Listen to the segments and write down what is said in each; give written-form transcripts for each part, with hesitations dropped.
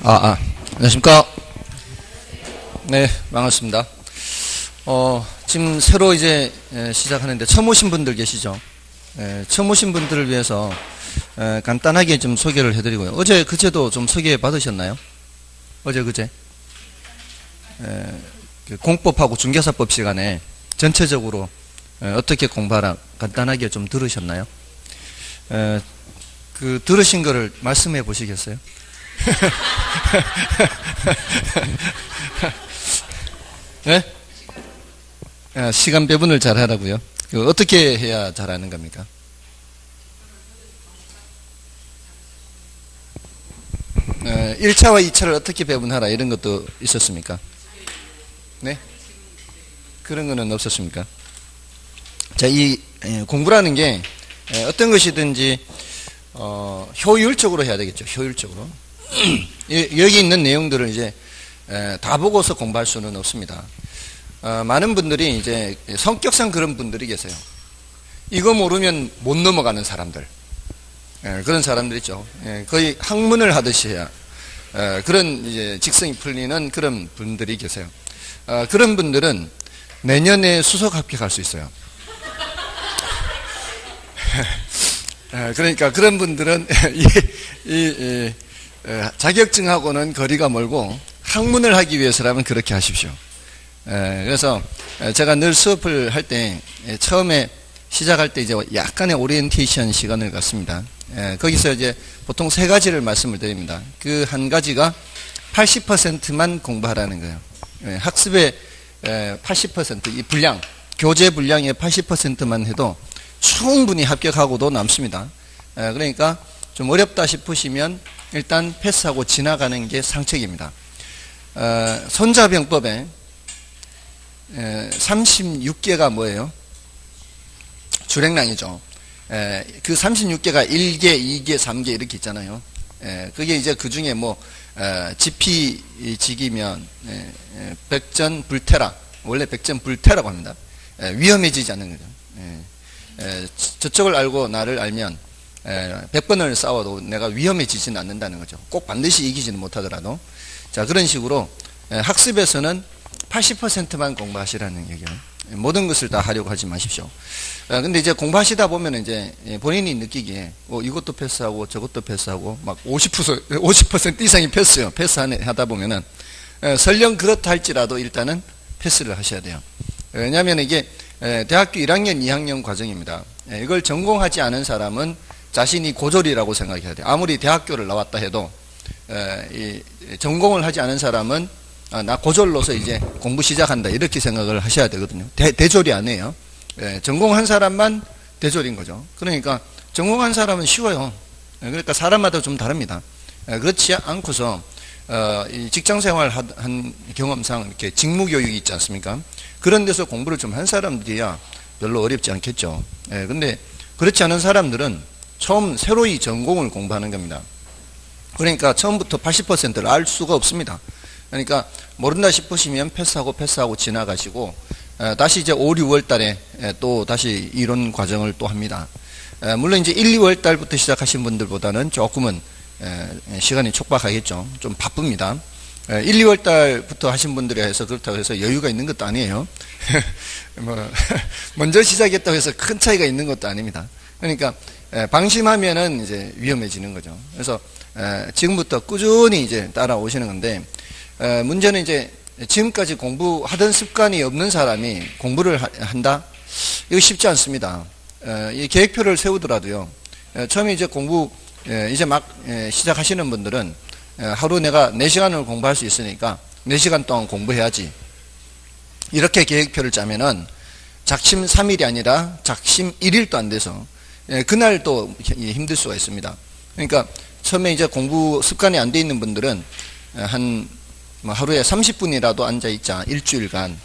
안녕하십니까. 네, 반갑습니다. 지금 새로 이제 시작하는데 처음 오신 분들 계시죠? 처음 오신 분들을 위해서 간단하게 좀 소개를 해드리고요. 어제, 그제도 좀 소개 받으셨나요? 어제, 그제? 공법하고 중개사법 시간에 전체적으로 어떻게 공부하라 간단하게 좀 들으셨나요? 그 들으신 거를 말씀해 보시겠어요? 네? 시간 배분을 잘 하라고요? 어떻게 해야 잘하는 겁니까? 네, 1차와 2차를 어떻게 배분하라 이런 것도 있었습니까? 네? 그런 거는 없었습니까? 자, 이 공부라는 게 어떤 것이든지 효율적으로 해야 되겠죠. 효율적으로. 여기 있는 내용들을 이제 다 보고서 공부할 수는 없습니다. 많은 분들이 이제 성격상 그런 분들이 계세요. 이거 모르면 못 넘어가는 사람들. 그런 사람들 있죠. 거의 학문을 하듯이 해야 그런 이제 직성이 풀리는 그런 분들이 계세요. 그런 분들은 내년에 수석 합격할 수 있어요. 그러니까 그런 분들은 이 자격증하고는 거리가 멀고 학문을 하기 위해서라면 그렇게 하십시오. 그래서 제가 늘 수업을 할 때 처음에 시작할 때 이제 약간의 오리엔테이션 시간을 갖습니다. 거기서 이제 보통 세 가지를 말씀을 드립니다. 그 한 가지가 80%만 공부하라는 거예요. 학습의 80%, 이 분량, 교재 분량의 80%만 해도 충분히 합격하고도 남습니다. 그러니까 좀 어렵다 싶으시면 일단 패스하고 지나가는 게 상책입니다. 손자병법에 36개가 뭐예요? 주랭랑이죠. 그 36개가 1개, 2개, 3개 이렇게 있잖아요. 그게 이제 그 중에 뭐 지피지기면 백전불태라, 원래 백전불태라고 합니다. 위험해지지 않는 거죠. 저쪽을 알고 나를 알면 100번을 싸워도 내가 위험해지지는 않는다는 거죠. 꼭 반드시 이기지는 못하더라도. 자, 그런 식으로 학습에서는 80%만 공부하시라는 얘기예요. 모든 것을 다 하려고 하지 마십시오. 근데 이제 공부하시다 보면 이제 본인이 느끼기에 이것도 패스하고 저것도 패스하고 막 50% 이상이 패스하다 보면은 설령 그렇다 할지라도 일단은 패스를 하셔야 돼요. 왜냐하면 이게 대학교 1학년, 2학년 과정입니다. 이걸 전공하지 않은 사람은 자신이 고졸이라고 생각해야 돼요. 아무리 대학교를 나왔다 해도 전공을 하지 않은 사람은 나 고졸로서 이제 공부 시작한다 이렇게 생각을 하셔야 되거든요. 대졸이 아니에요. 전공한 사람만 대졸인 거죠. 그러니까 전공한 사람은 쉬워요. 그러니까 사람마다 좀 다릅니다. 그렇지 않고서 이 직장생활 한 경험상 이렇게 직무교육이 있지 않습니까? 그런 데서 공부를 좀 한 사람들이야 별로 어렵지 않겠죠. 근데 그렇지 않은 사람들은 처음 새로이 전공을 공부하는 겁니다. 그러니까 처음부터 80%를 알 수가 없습니다. 그러니까 모른다 싶으시면 패스하고 지나가시고 다시 이제 5, 6월 달에 또 다시 이론 과정을 또 합니다. 물론 이제 1, 2월 달부터 시작하신 분들보다는 조금은 시간이 촉박하겠죠. 좀 바쁩니다. 1, 2월 달부터 하신 분들에 해서 그렇다고 해서 여유가 있는 것도 아니에요. 먼저 시작했다고 해서 큰 차이가 있는 것도 아닙니다. 그러니까 방심하면은 이제 위험해지는 거죠. 그래서 지금부터 꾸준히 이제 따라오시는 건데 문제는 이제 지금까지 공부하던 습관이 없는 사람이 공부를 한다? 이거 쉽지 않습니다. 이 계획표를 세우더라도요. 처음에 이제 공부 이제 막 시작하시는 분들은 하루 내가 4시간을 공부할 수 있으니까 4시간 동안 공부해야지. 이렇게 계획표를 짜면은 작심 3일이 아니라 작심 1일도 안 돼서 그날 또 힘들 수가 있습니다. 그러니까 처음에 이제 공부 습관이 안 돼 있는 분들은 하루에 30분이라도 앉아있자, 일주일간.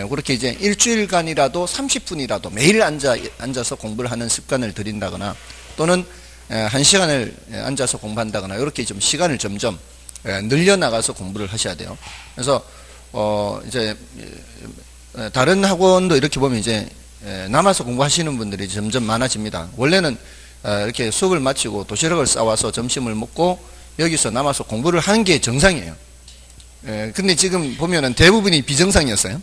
그렇게 이제 일주일간이라도 30분이라도 매일 앉아서 공부를 하는 습관을 들인다거나 또는 1시간을 앉아서 공부한다거나 이렇게 좀 시간을 점점 늘려나가서 공부를 하셔야 돼요. 그래서 이제 다른 학원도 이렇게 보면 이제 남아서 공부하시는 분들이 점점 많아집니다. 원래는 이렇게 수업을 마치고 도시락을 싸와서 점심을 먹고 여기서 남아서 공부를 하는 게 정상이에요. 근데 지금 보면은 대부분이 비정상이었어요.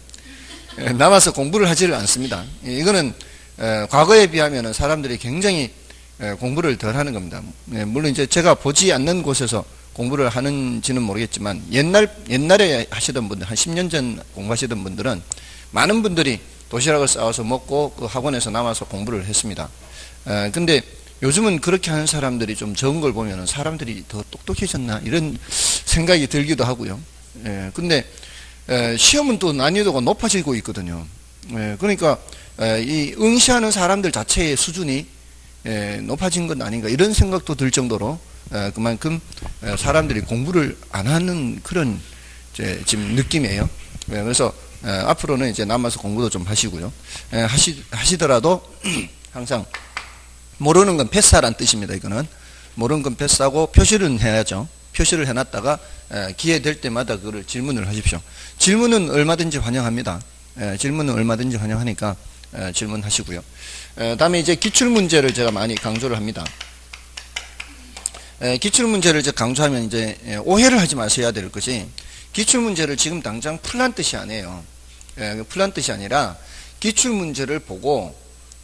남아서 공부를 하지를 않습니다. 이거는 과거에 비하면은 사람들이 굉장히 공부를 덜 하는 겁니다. 물론 이제 제가 보지 않는 곳에서 공부를 하는지는 모르겠지만 옛날에 하시던 분들, 한 10년 전 공부하시던 분들은 많은 분들이 도시락을 싸와서 먹고 그 학원에서 남아서 공부를 했습니다. 근데 요즘은 그렇게 하는 사람들이 좀 적은 걸 보면 사람들이 더 똑똑해졌나 이런 생각이 들기도 하고요. 근데 시험은 또 난이도가 높아지고 있거든요. 그러니까 이 응시하는 사람들 자체의 수준이 높아진 건 아닌가 이런 생각도 들 정도로 그만큼 사람들이 공부를 안 하는 그런 지금 느낌이에요. 그래서 앞으로는 이제 남아서 공부도 좀 하시고요. 하시더라도 항상 모르는 건 패스하라는 뜻입니다. 이거는 모르는 건 패스하고 표시를 해야죠. 표시를 해놨다가 기회 될 때마다 그걸 질문을 하십시오. 질문은 얼마든지 환영합니다. 질문은 얼마든지 환영하니까 질문하시고요. 다음에 이제 기출문제를 제가 많이 강조를 합니다. 기출문제를 이제 강조하면 이제 오해를 하지 마셔야 될 것이 기출문제를 지금 당장 풀란 뜻이 아니에요. 풀란 뜻이 아니라 기출문제를 보고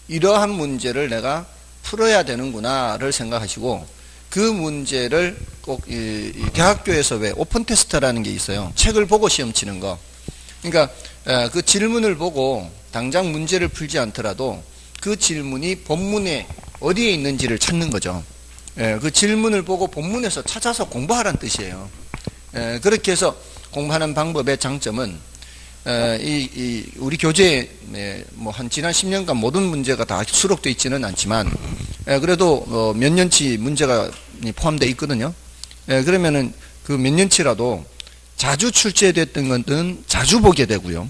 이러한 문제를 내가 풀어야 되는구나를 생각하시고 그 문제를 꼭 대학교에서 왜 오픈 테스트라는 게 있어요. 책을 보고 시험 치는 거. 그러니까 그 질문을 보고 당장 문제를 풀지 않더라도 그 질문이 본문에 어디에 있는지를 찾는 거죠. 그 질문을 보고 본문에서 찾아서 공부하라는 뜻이에요. 그렇게 해서 공부하는 방법의 장점은 우리 교재에 뭐 한 지난 10년간 모든 문제가 다 수록되어 있지는 않지만 그래도 몇 년치 문제가 포함되어 있거든요. 그러면은 그 몇 년치라도 자주 출제됐던 것은 자주 보게 되고요.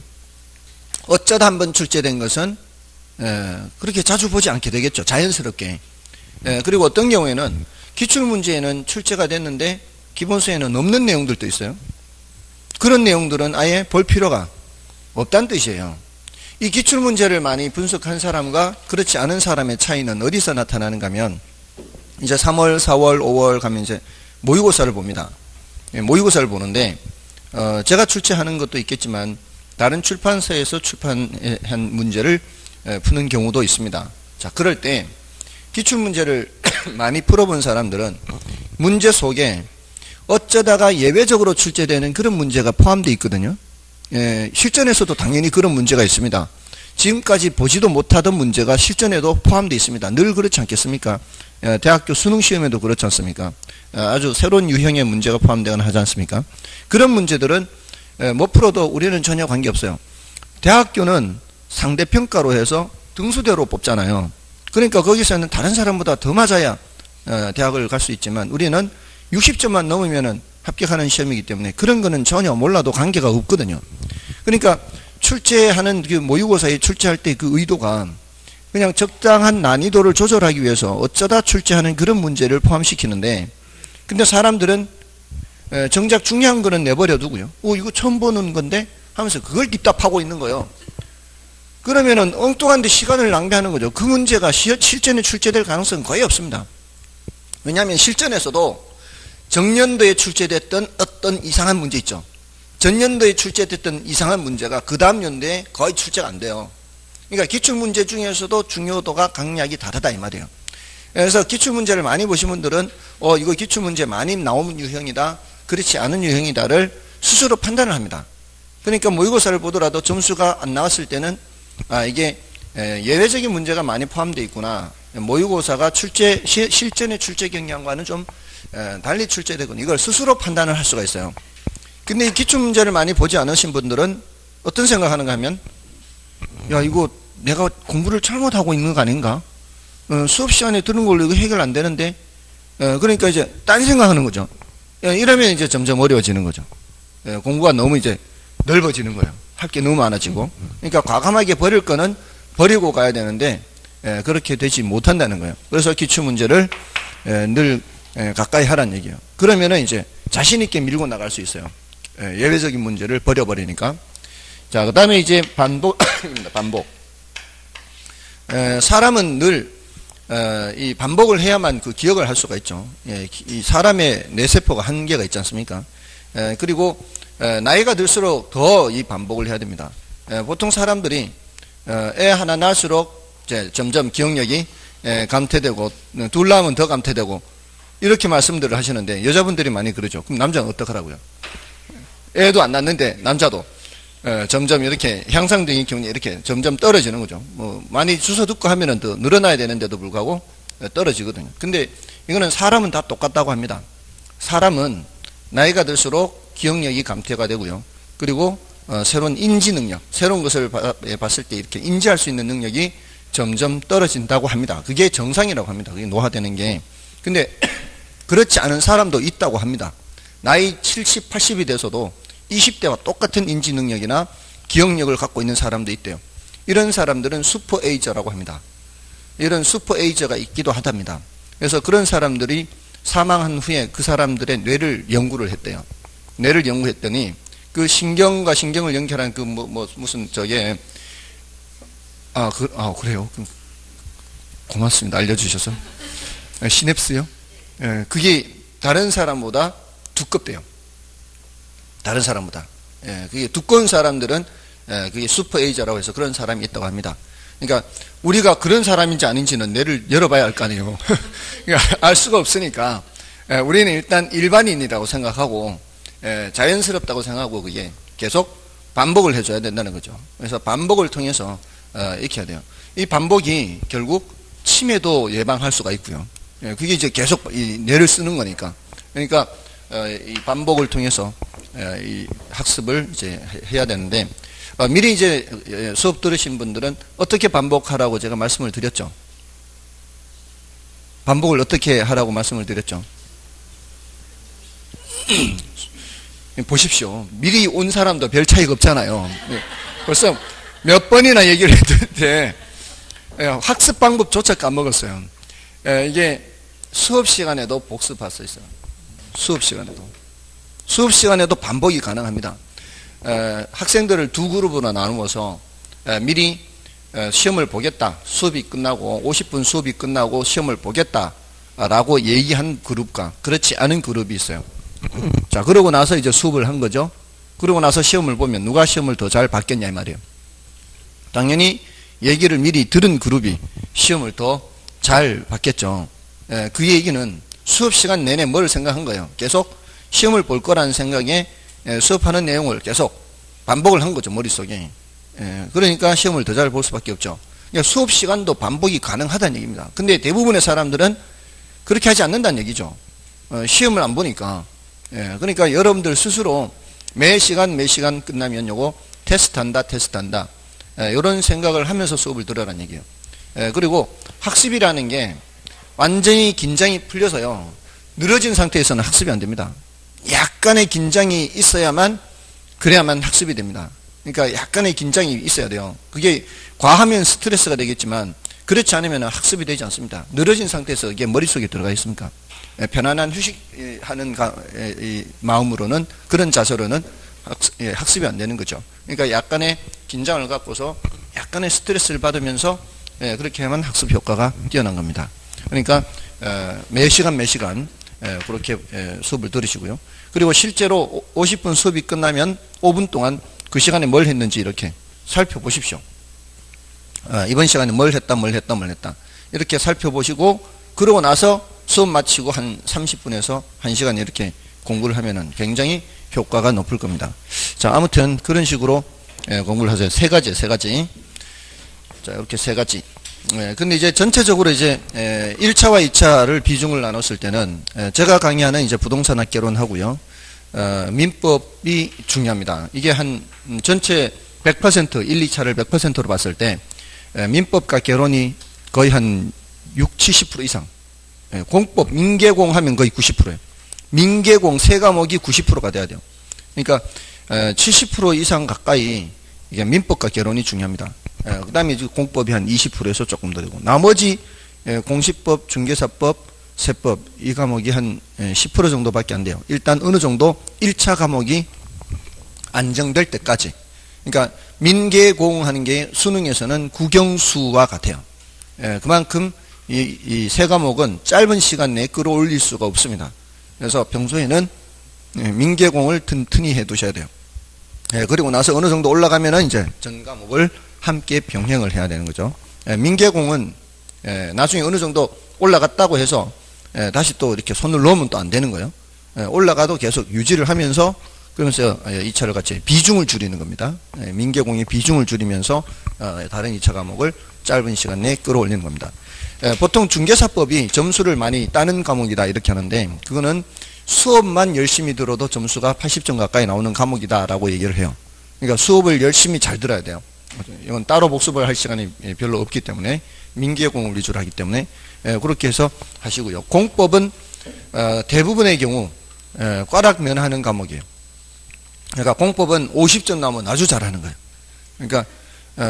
어쩌다 한번 출제된 것은 그렇게 자주 보지 않게 되겠죠. 자연스럽게. 그리고 어떤 경우에는 기출문제에는 출제가 됐는데 기본서에는 없는 내용들도 있어요. 그런 내용들은 아예 볼 필요가 없다는 뜻이에요. 이 기출문제를 많이 분석한 사람과 그렇지 않은 사람의 차이는 어디서 나타나는가 하면 이제 3월, 4월, 5월 가면 이제 모의고사를 봅니다. 모의고사를 보는데 제가 출제하는 것도 있겠지만 다른 출판사에서 출판한 문제를 푸는 경우도 있습니다. 자, 그럴 때 기출문제를 많이 풀어본 사람들은 문제 속에 어쩌다가 예외적으로 출제되는 그런 문제가 포함되어 있거든요. 실전에서도 당연히 그런 문제가 있습니다. 지금까지 보지도 못하던 문제가 실전에도 포함되어 있습니다. 늘 그렇지 않겠습니까? 대학교 수능시험에도 그렇지 않습니까? 아주 새로운 유형의 문제가 포함되거나 하지 않습니까? 그런 문제들은 못 풀어도 우리는 전혀 관계없어요. 대학교는 상대평가로 해서 등수대로 뽑잖아요. 그러니까 거기서는 다른 사람보다 더 맞아야 대학을 갈 수 있지만 우리는 60점만 넘으면 합격하는 시험이기 때문에 그런 거는 전혀 몰라도 관계가 없거든요. 그러니까 출제하는 그 모의고사에 출제할 때 그 의도가 그냥 적당한 난이도를 조절하기 위해서 어쩌다 출제하는 그런 문제를 포함시키는데 근데 사람들은 정작 중요한 거는 내버려 두고요. 이거 처음 보는 건데 하면서 그걸 딥답하고 있는 거예요. 그러면은 엉뚱한데 시간을 낭비하는 거죠. 그 문제가 실전에 출제될 가능성은 거의 없습니다. 왜냐하면 실전에서도 정년도에 출제됐던 어떤 이상한 문제 있죠. 전년도에 출제됐던 이상한 문제가 그 다음 연도에 거의 출제가 안 돼요. 그러니까 기출문제 중에서도 중요도가 강약이 다르다 이 말이에요. 그래서 기출문제를 많이 보신 분들은 이거 기출문제 많이 나오는 유형이다, 그렇지 않은 유형이다를 스스로 판단을 합니다. 그러니까 모의고사를 보더라도 점수가 안 나왔을 때는 이게 예외적인 문제가 많이 포함되어 있구나. 모의고사가 실전의 출제 경향과는 좀 달리 출제되군. 이걸 스스로 판단을 할 수가 있어요. 근데 이 기출문제를 많이 보지 않으신 분들은 어떤 생각하는가 하면 야 이거 내가 공부를 잘못하고 있는 거 아닌가? 수업 시간에 들은 걸로 이거 해결 안 되는데 그러니까 이제 딴 생각하는 거죠. 이러면 이제 점점 어려워지는 거죠. 공부가 너무 이제 넓어지는 거예요. 할 게 너무 많아지고. 그러니까 과감하게 버릴 거는 버리고 가야 되는데 그렇게 되지 못한다는 거예요. 그래서 기출문제를 늘 가까이 하라는 얘기예요. 그러면은 이제 자신 있게 밀고 나갈 수 있어요. 예외적인 문제를 버려버리니까. 자, 그 다음에 이제 반복. 사람은 늘 이 반복을 해야만 그 기억을 할 수가 있죠. 예, 이 사람의 뇌세포가 한계가 있지 않습니까? 그리고 나이가 들수록 더 이 반복을 해야 됩니다. 보통 사람들이 애 하나 낳을수록 이제 점점 기억력이 감퇴되고 둘 낳으면 더 감퇴되고 이렇게 말씀들을 하시는데 여자분들이 많이 그러죠. 그럼 남자는 어떡하라고요? 애도 안 낳는데 남자도 점점 이렇게 향상적인 기억력이 이렇게 점점 떨어지는 거죠. 뭐 많이 주워 듣고 하면은 더 늘어나야 되는데도 불구하고 떨어지거든요. 근데 이거는 사람은 다 똑같다고 합니다. 사람은 나이가 들수록 기억력이 감퇴가 되고요. 그리고 새로운 인지 능력, 새로운 것을 봤을 때 이렇게 인지할 수 있는 능력이 점점 떨어진다고 합니다. 그게 정상이라고 합니다. 그게 노화되는 게. 근데 그렇지 않은 사람도 있다고 합니다. 나이 70, 80이 돼서도 20대와 똑같은 인지 능력이나 기억력을 갖고 있는 사람도 있대요. 이런 사람들은 슈퍼 에이저라고 합니다. 이런 슈퍼 에이저가 있기도 하답니다. 그래서 그런 사람들이 사망한 후에 그 사람들의 뇌를 연구를 했대요. 뇌를 연구했더니 그 신경과 신경을 연결한 그 무슨 저게 그래요. 고맙습니다. 알려주셔서. 시냅스요? 예, 그게 다른 사람보다 두껍대요. 다른 사람보다. 예, 그게 두꺼운 사람들은 그게 슈퍼 에이저라고 해서 그런 사람이 있다고 합니다. 그러니까 우리가 그런 사람인지 아닌지는 뇌를 열어봐야 할 거 아니에요. 그러니까 알 수가 없으니까 우리는 일단 일반인이라고 생각하고 자연스럽다고 생각하고 그게 계속 반복을 해줘야 된다는 거죠. 그래서 반복을 통해서 이렇게 해야 돼요. 이 반복이 결국 치매도 예방할 수가 있고요. 그게 이제 계속 이 뇌를 쓰는 거니까. 그러니까 이 반복을 통해서 이 학습을 이제 해야 되는데 미리 이제 수업 들으신 분들은 어떻게 반복하라고 제가 말씀을 드렸죠. 반복을 어떻게 하라고 말씀을 드렸죠. 보십시오. 미리 온 사람도 별 차이가 없잖아요. 벌써 몇 번이나 얘기를 했는데 학습 방법조차 까먹었어요. 이게 수업 시간에도 복습할 수 있어요. 수업 시간에도 반복이 가능합니다. 학생들을 두 그룹으로 나누어서 미리 시험을 보겠다. 수업이 끝나고 50분 수업이 끝나고 시험을 보겠다라고 얘기한 그룹과 그렇지 않은 그룹이 있어요. 자, 그러고 나서 이제 수업을 한 거죠. 그러고 나서 시험을 보면 누가 시험을 더 잘 받겠냐 이 말이에요. 당연히 얘기를 미리 들은 그룹이 시험을 더 잘 받겠죠. 그 얘기는 수업 시간 내내 뭘 생각한 거예요. 계속 시험을 볼 거라는 생각에 수업하는 내용을 계속 반복을 한 거죠. 머릿속에. 그러니까 시험을 더 잘 볼 수밖에 없죠. 그러니까 수업 시간도 반복이 가능하다는 얘기입니다. 근데 대부분의 사람들은 그렇게 하지 않는다는 얘기죠. 시험을 안 보니까. 그러니까 여러분들 스스로 매 시간 끝나면 요거 테스트한다. 이런 생각을 하면서 수업을 들으라는 얘기예요. 그리고 학습이라는 게 완전히 긴장이 풀려서요. 늘어진 상태에서는 학습이 안 됩니다. 약간의 긴장이 있어야만 그래야만 학습이 됩니다. 그러니까 약간의 긴장이 있어야 돼요. 그게 과하면 스트레스가 되겠지만 그렇지 않으면 학습이 되지 않습니다. 늘어진 상태에서 이게 머릿속에 들어가 있습니까? 편안한 휴식하는 마음으로는 그런 자세로는 학습이 안 되는 거죠. 그러니까 약간의 긴장을 갖고서 약간의 스트레스를 받으면서 그렇게 하면 학습 효과가 뛰어난 겁니다. 그러니까 매 시간 그렇게 수업을 들으시고요. 그리고 실제로 50분 수업이 끝나면 5분 동안 그 시간에 뭘 했는지 이렇게 살펴보십시오. 이번 시간에 뭘 했다 이렇게 살펴보시고 그러고 나서 수업 마치고 한 30분에서 1시간 이렇게 공부를 하면은 굉장히 효과가 높을 겁니다. 자, 아무튼 그런 식으로 공부를 하세요. 세 가지. 자, 이렇게 세 가지. 근데 이제 전체적으로 이제 1차와 2차를 비중을 나눴을 때는 제가 강의하는 이제 부동산 학개론 하고요. 민법이 중요합니다. 이게 한 전체 100% 1, 2차를 100%로 봤을 때 민법과 개론이 거의 한 6, 70% 이상. 공법, 민계공 하면 거의 90%예요. 민계공 세 과목이 90%가 돼야 돼요. 그러니까 70% 이상 가까이 이게 민법과 개론이 중요합니다. 그 다음에 공법이 한 20%에서 조금 더 되고 나머지 공시법, 중개사법, 세법 이 과목이 한 10% 정도밖에 안 돼요. 일단 어느 정도 1차 과목이 안정될 때까지. 그러니까 민계공 하는 게 수능에서는 국영수와 같아요. 그만큼 이 세 과목은 짧은 시간 내에 끌어올릴 수가 없습니다. 그래서 평소에는 민계공을 튼튼히 해 두셔야 돼요. 그리고 나서 어느 정도 올라가면은 이제 전 과목을 함께 병행을 해야 되는 거죠. 민계공은 나중에 어느 정도 올라갔다고 해서 다시 또 이렇게 손을 놓으면 또 안 되는 거예요. 올라가도 계속 유지를 하면서 그러면서 2차를 같이 비중을 줄이는 겁니다. 민계공의 비중을 줄이면서 다른 2차 과목을 짧은 시간 내에 끌어올리는 겁니다. 보통 중개사법이 점수를 많이 따는 과목이다 이렇게 하는데 그거는 수업만 열심히 들어도 점수가 80점 가까이 나오는 과목이다라고 얘기를 해요. 그러니까 수업을 열심히 잘 들어야 돼요. 이건 따로 복습을 할 시간이 별로 없기 때문에 민계공을 위주로 하기 때문에 그렇게 해서 하시고요. 공법은 대부분의 경우 꽈락 면하는 과목이에요. 그러니까 공법은 50점 나오면 아주 잘하는 거예요. 그러니까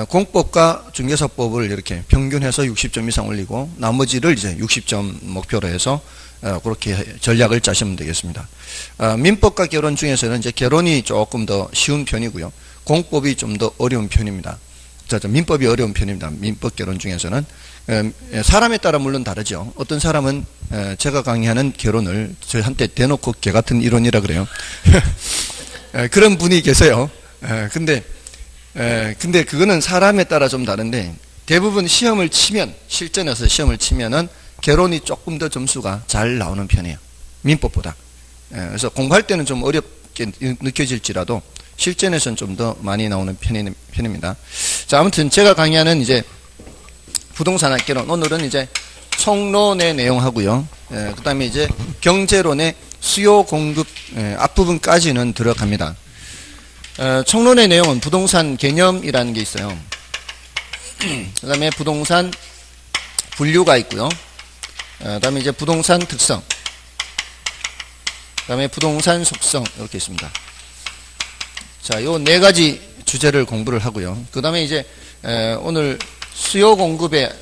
공법과 중개사법을 이렇게 평균해서 60점 이상 올리고 나머지를 이제 60점 목표로 해서 그렇게 전략을 짜시면 되겠습니다. 민법과 결혼 중에서는 이제 결혼이 조금 더 쉬운 편이고요. 공법이 좀 더 어려운 편입니다. 민법이 어려운 편입니다. 민법 결혼 중에서는 사람에 따라 물론 다르죠. 어떤 사람은 제가 강의하는 결혼을 저한테 대놓고 개 같은 이론이라 그래요. 그런 분이 계세요. 근데 그거는 사람에 따라 좀 다른데 대부분 시험을 치면 실전에서 시험을 치면은 결혼이 조금 더 점수가 잘 나오는 편이에요. 민법보다. 그래서 공부할 때는 좀 어렵게 느껴질지라도 실전에서는 좀 더 많이 나오는 편입니다. 자, 아무튼 제가 강의하는 이제 부동산 학개론 오늘은 이제 총론의 내용하고요. 그 다음에 이제 경제론의 수요 공급 앞부분까지는 들어갑니다. 총론의 내용은 부동산 개념이라는 게 있어요. 그 다음에 부동산 분류가 있고요. 그 다음에 이제 부동산 특성, 그 다음에 부동산 속성 이렇게 있습니다. 자, 요 네 가지 주제를 공부를 하고요. 그 다음에 이제 오늘 수요 공급의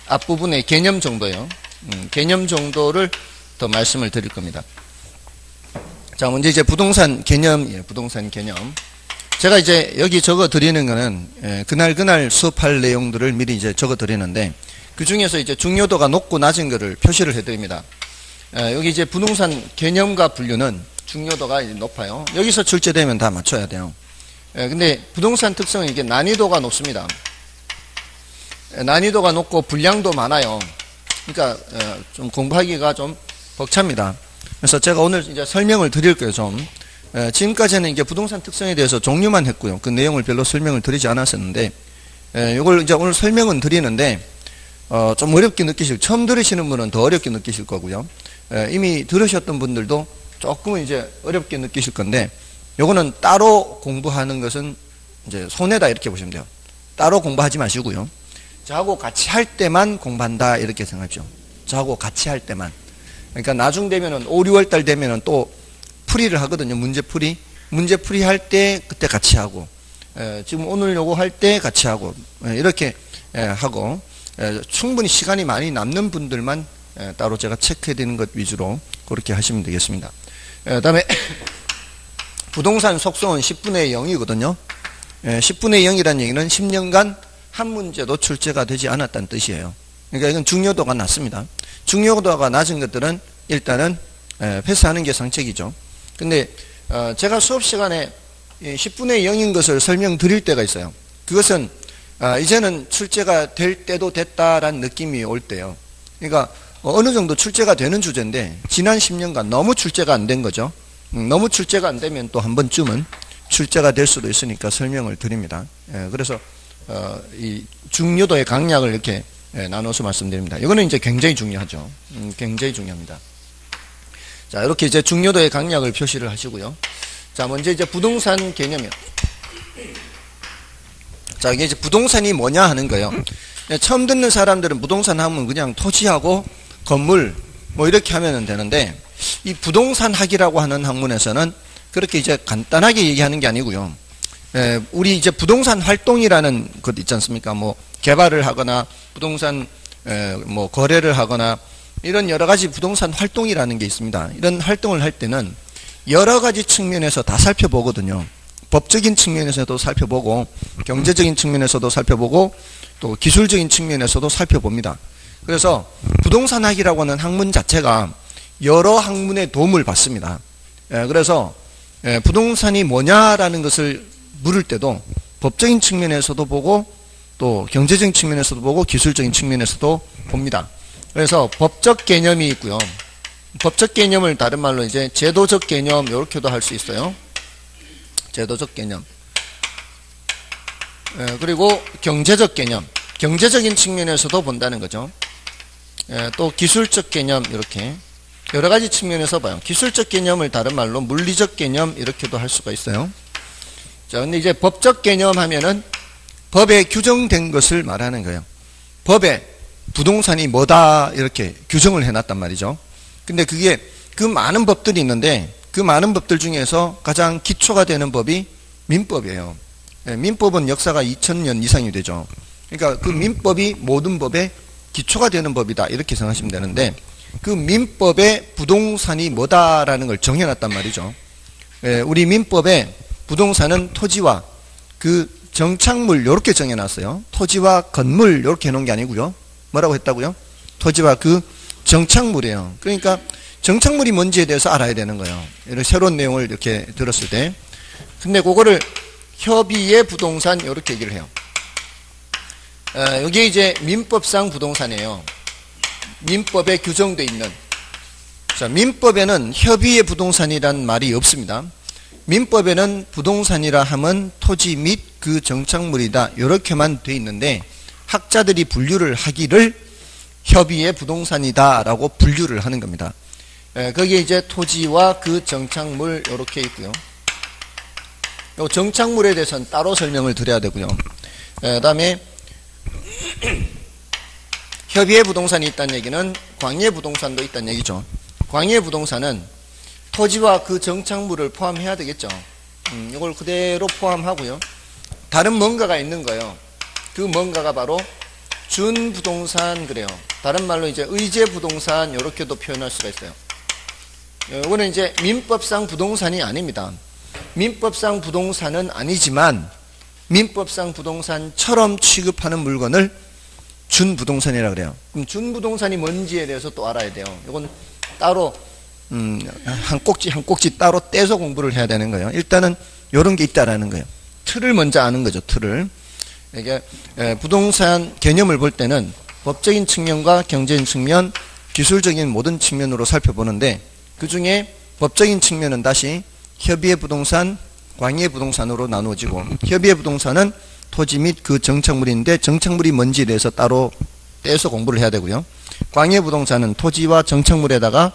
앞부분의 개념 정도요. 개념 정도를 더 말씀을 드릴 겁니다. 자, 먼저 이제 부동산 개념이에요. 부동산 개념. 제가 이제 여기 적어 드리는 거는 그날 수업할 내용들을 미리 이제 적어 드리는데 그 중에서 이제 중요도가 높고 낮은 거를 표시를 해 드립니다. 여기 이제 부동산 개념과 분류는 중요도가 높아요. 여기서 출제되면 다 맞춰야 돼요. 근데 부동산 특성은 이게 난이도가 높습니다. 난이도가 높고 분량도 많아요. 그러니까 좀 공부하기가 좀 벅찹니다. 그래서 제가 오늘 이제 설명을 드릴 거예요. 좀 지금까지는 이게 부동산 특성에 대해서 종류만 했고요. 그 내용을 별로 설명을 드리지 않았었는데 이걸 이제 오늘 설명은 드리는데 좀 어렵게 느끼실, 처음 들으시는 분은 더 어렵게 느끼실 거고요. 이미 들으셨던 분들도 조금은 이제 어렵게 느끼실 건데 요거는 따로 공부하는 것은 이제 손해다 이렇게 보시면 돼요. 따로 공부하지 마시고요. 저하고 같이 할 때만 공부한다 이렇게 생각하죠. 저하고 같이 할 때만. 그러니까 나중 되면은 5, 6월 달 되면은 또 풀이를 하거든요. 문제풀이 할 때 그때 같이 하고 지금 오늘 요거 할 때 같이 하고 이렇게 하고 충분히 시간이 많이 남는 분들만 따로 제가 체크해 드리는 것 위주로 그렇게 하시면 되겠습니다. 그 다음에 부동산 속성은 10분의 0이거든요. 10분의 0이라는 얘기는 10년간 한 문제도 출제가 되지 않았다는 뜻이에요. 그러니까 이건 중요도가 낮습니다. 중요도가 낮은 것들은 일단은 패스하는 게 상책이죠. 근데 제가 수업 시간에 10분의 0인 것을 설명드릴 때가 있어요. 그것은 이제는 출제가 될 때도 됐다라는 느낌이 올 때요. 그러니까 어느 정도 출제가 되는 주제인데 지난 10년간 너무 출제가 안 된 거죠. 너무 출제가 안 되면 또 한 번쯤은 출제가 될 수도 있으니까 설명을 드립니다. 그래서 이 중요도의 강약을 이렇게 나눠서 말씀드립니다. 이거는 이제 굉장히 중요하죠. 굉장히 중요합니다. 자, 이렇게 이제 중요도의 강약을 표시를 하시고요. 자, 먼저 이제 부동산 개념이요. 자, 이게 이제 부동산이 뭐냐 하는 거예요. 처음 듣는 사람들은 부동산 하면 그냥 토지하고 건물 뭐 이렇게 하면 되는데 이 부동산 학이라고 하는 학문에서는 그렇게 이제 간단하게 얘기하는 게 아니고요. 우리 이제 부동산 활동이라는 것 있지 않습니까? 뭐 개발을 하거나 부동산 뭐 거래를 하거나 이런 여러 가지 부동산 활동이라는 게 있습니다. 이런 활동을 할 때는 여러 가지 측면에서 다 살펴보거든요. 법적인 측면에서도 살펴보고 경제적인 측면에서도 살펴보고 또 기술적인 측면에서도 살펴봅니다. 그래서 부동산학이라고 하는 학문 자체가 여러 학문의 도움을 받습니다. 그래서 부동산이 뭐냐라는 것을 물을 때도 법적인 측면에서도 보고 또 경제적인 측면에서도 보고 기술적인 측면에서도 봅니다. 그래서 법적 개념이 있고요. 법적 개념을 다른 말로 이제 제도적 개념 이렇게도 할 수 있어요. 제도적 개념. 그리고 경제적 개념. 경제적인 측면에서도 본다는 거죠. 또 기술적 개념 이렇게 여러 가지 측면에서 봐요. 기술적 개념을 다른 말로 물리적 개념 이렇게도 할 수가 있어요. 자, 근데 이제 법적 개념 하면은 법에 규정된 것을 말하는 거예요. 법에 부동산이 뭐다 이렇게 규정을 해놨단 말이죠. 근데 그게 그 많은 법들이 있는데 그 많은 법들 중에서 가장 기초가 되는 법이 민법이에요. 민법은 역사가 2000년 이상이 되죠. 그러니까 그 민법이 모든 법의 기초가 되는 법이다 이렇게 생각하시면 되는데 그 민법에 부동산이 뭐다라는 걸 정해놨단 말이죠. 우리 민법에 부동산은 토지와 그 정착물 이렇게 정해놨어요. 토지와 건물 이렇게 해놓은 게 아니고요. 뭐라고 했다고요? 토지와 그 정착물이에요. 그러니까 정착물이 뭔지에 대해서 알아야 되는 거예요. 이런 새로운 내용을 이렇게 들었을 때. 근데 그거를 협의의 부동산 이렇게 얘기를 해요. 여기 이제 민법상 부동산이에요. 민법에 규정되어 있는. 자, 민법에는 협의의 부동산이란 말이 없습니다. 민법에는 부동산이라 하면 토지 및 그 정착물이다 이렇게만 돼 있는데 학자들이 분류를 하기를 협의의 부동산이다 라고 분류를 하는 겁니다. 거기에 이제 토지와 그 정착물 이렇게 있고요. 요 정착물에 대해서는 따로 설명을 드려야 되고요. 그 다음에 협의의 부동산이 있다는 얘기는 광의 부동산도 있다는 얘기죠. 광의 부동산은 토지와 그 정착물을 포함해야 되겠죠. 이걸 그대로 포함하고요. 다른 뭔가가 있는 거예요. 그 뭔가가 바로 준부동산 그래요. 다른 말로 이제 의제부동산 이렇게도 표현할 수가 있어요. 이거는 이제 민법상 부동산이 아닙니다. 민법상 부동산은 아니지만 민법상 부동산처럼 취급하는 물건을 준부동산이라 그래요. 그럼 준부동산이 뭔지에 대해서 또 알아야 돼요. 이건 따로 한 꼭지 한 꼭지 따로 떼서 공부를 해야 되는 거예요. 일단은 이런 게 있다라는 거예요. 틀을 먼저 아는 거죠. 틀을. 이게 부동산 개념을 볼 때는 법적인 측면과 경제적인 측면, 기술적인 모든 측면으로 살펴보는데 그 중에 법적인 측면은 다시 협의의 부동산, 광의의 부동산으로 나누어지고 협의의 부동산은 토지 및 그 정착물인데 정착물이 뭔지에 대해서 따로 떼서 공부를 해야 되고요. 광의의 부동산은 토지와 정착물에다가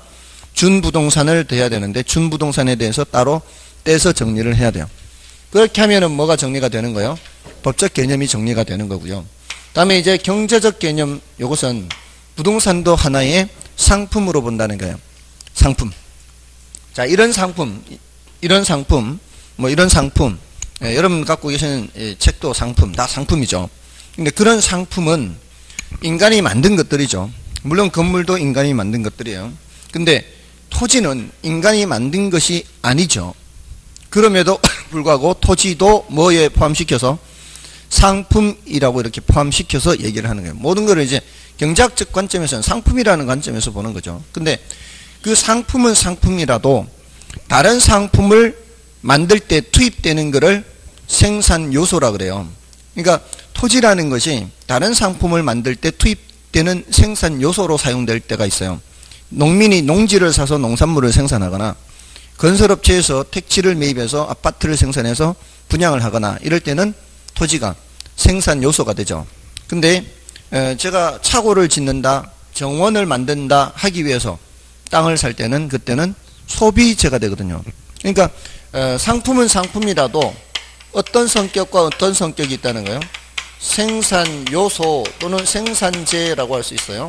준부동산을 더해야 되는데 준부동산에 대해서 따로 떼서 정리를 해야 돼요. 그렇게 하면은 뭐가 정리가 되는 거예요? 법적 개념이 정리가 되는 거고요. 다음에 이제 경제적 개념, 이것은 부동산도 하나의 상품으로 본다는 거예요. 상품. 자, 이런 상품, 여러분 갖고 계시는 책도 상품, 다 상품이죠. 근데 그런 상품은 인간이 만든 것들이죠. 물론 건물도 인간이 만든 것들이에요. 근데 토지는 인간이 만든 것이 아니죠. 그럼에도 불구하고 토지도 뭐에 포함시켜서 상품이라고 이렇게 포함시켜서 얘기를 하는 거예요. 모든 것을 이제 경제학적 관점에서는 상품이라는 관점에서 보는 거죠. 근데 그 상품은 상품이라도 다른 상품을 만들 때 투입되는 것을 생산 요소라 그래요. 그러니까 토지라는 것이 다른 상품을 만들 때 투입되는 생산 요소로 사용될 때가 있어요. 농민이 농지를 사서 농산물을 생산하거나 건설업체에서 택지를 매입해서 아파트를 생산해서 분양을 하거나 이럴 때는 토지가 생산 요소가 되죠. 근데 제가 차고를 짓는다, 정원을 만든다 하기 위해서 땅을 살 때는 그때는 소비재가 되거든요. 그러니까 상품은 상품이라도 어떤 성격과 어떤 성격이 있다는 거예요. 생산 요소 또는 생산재라고 할 수 있어요.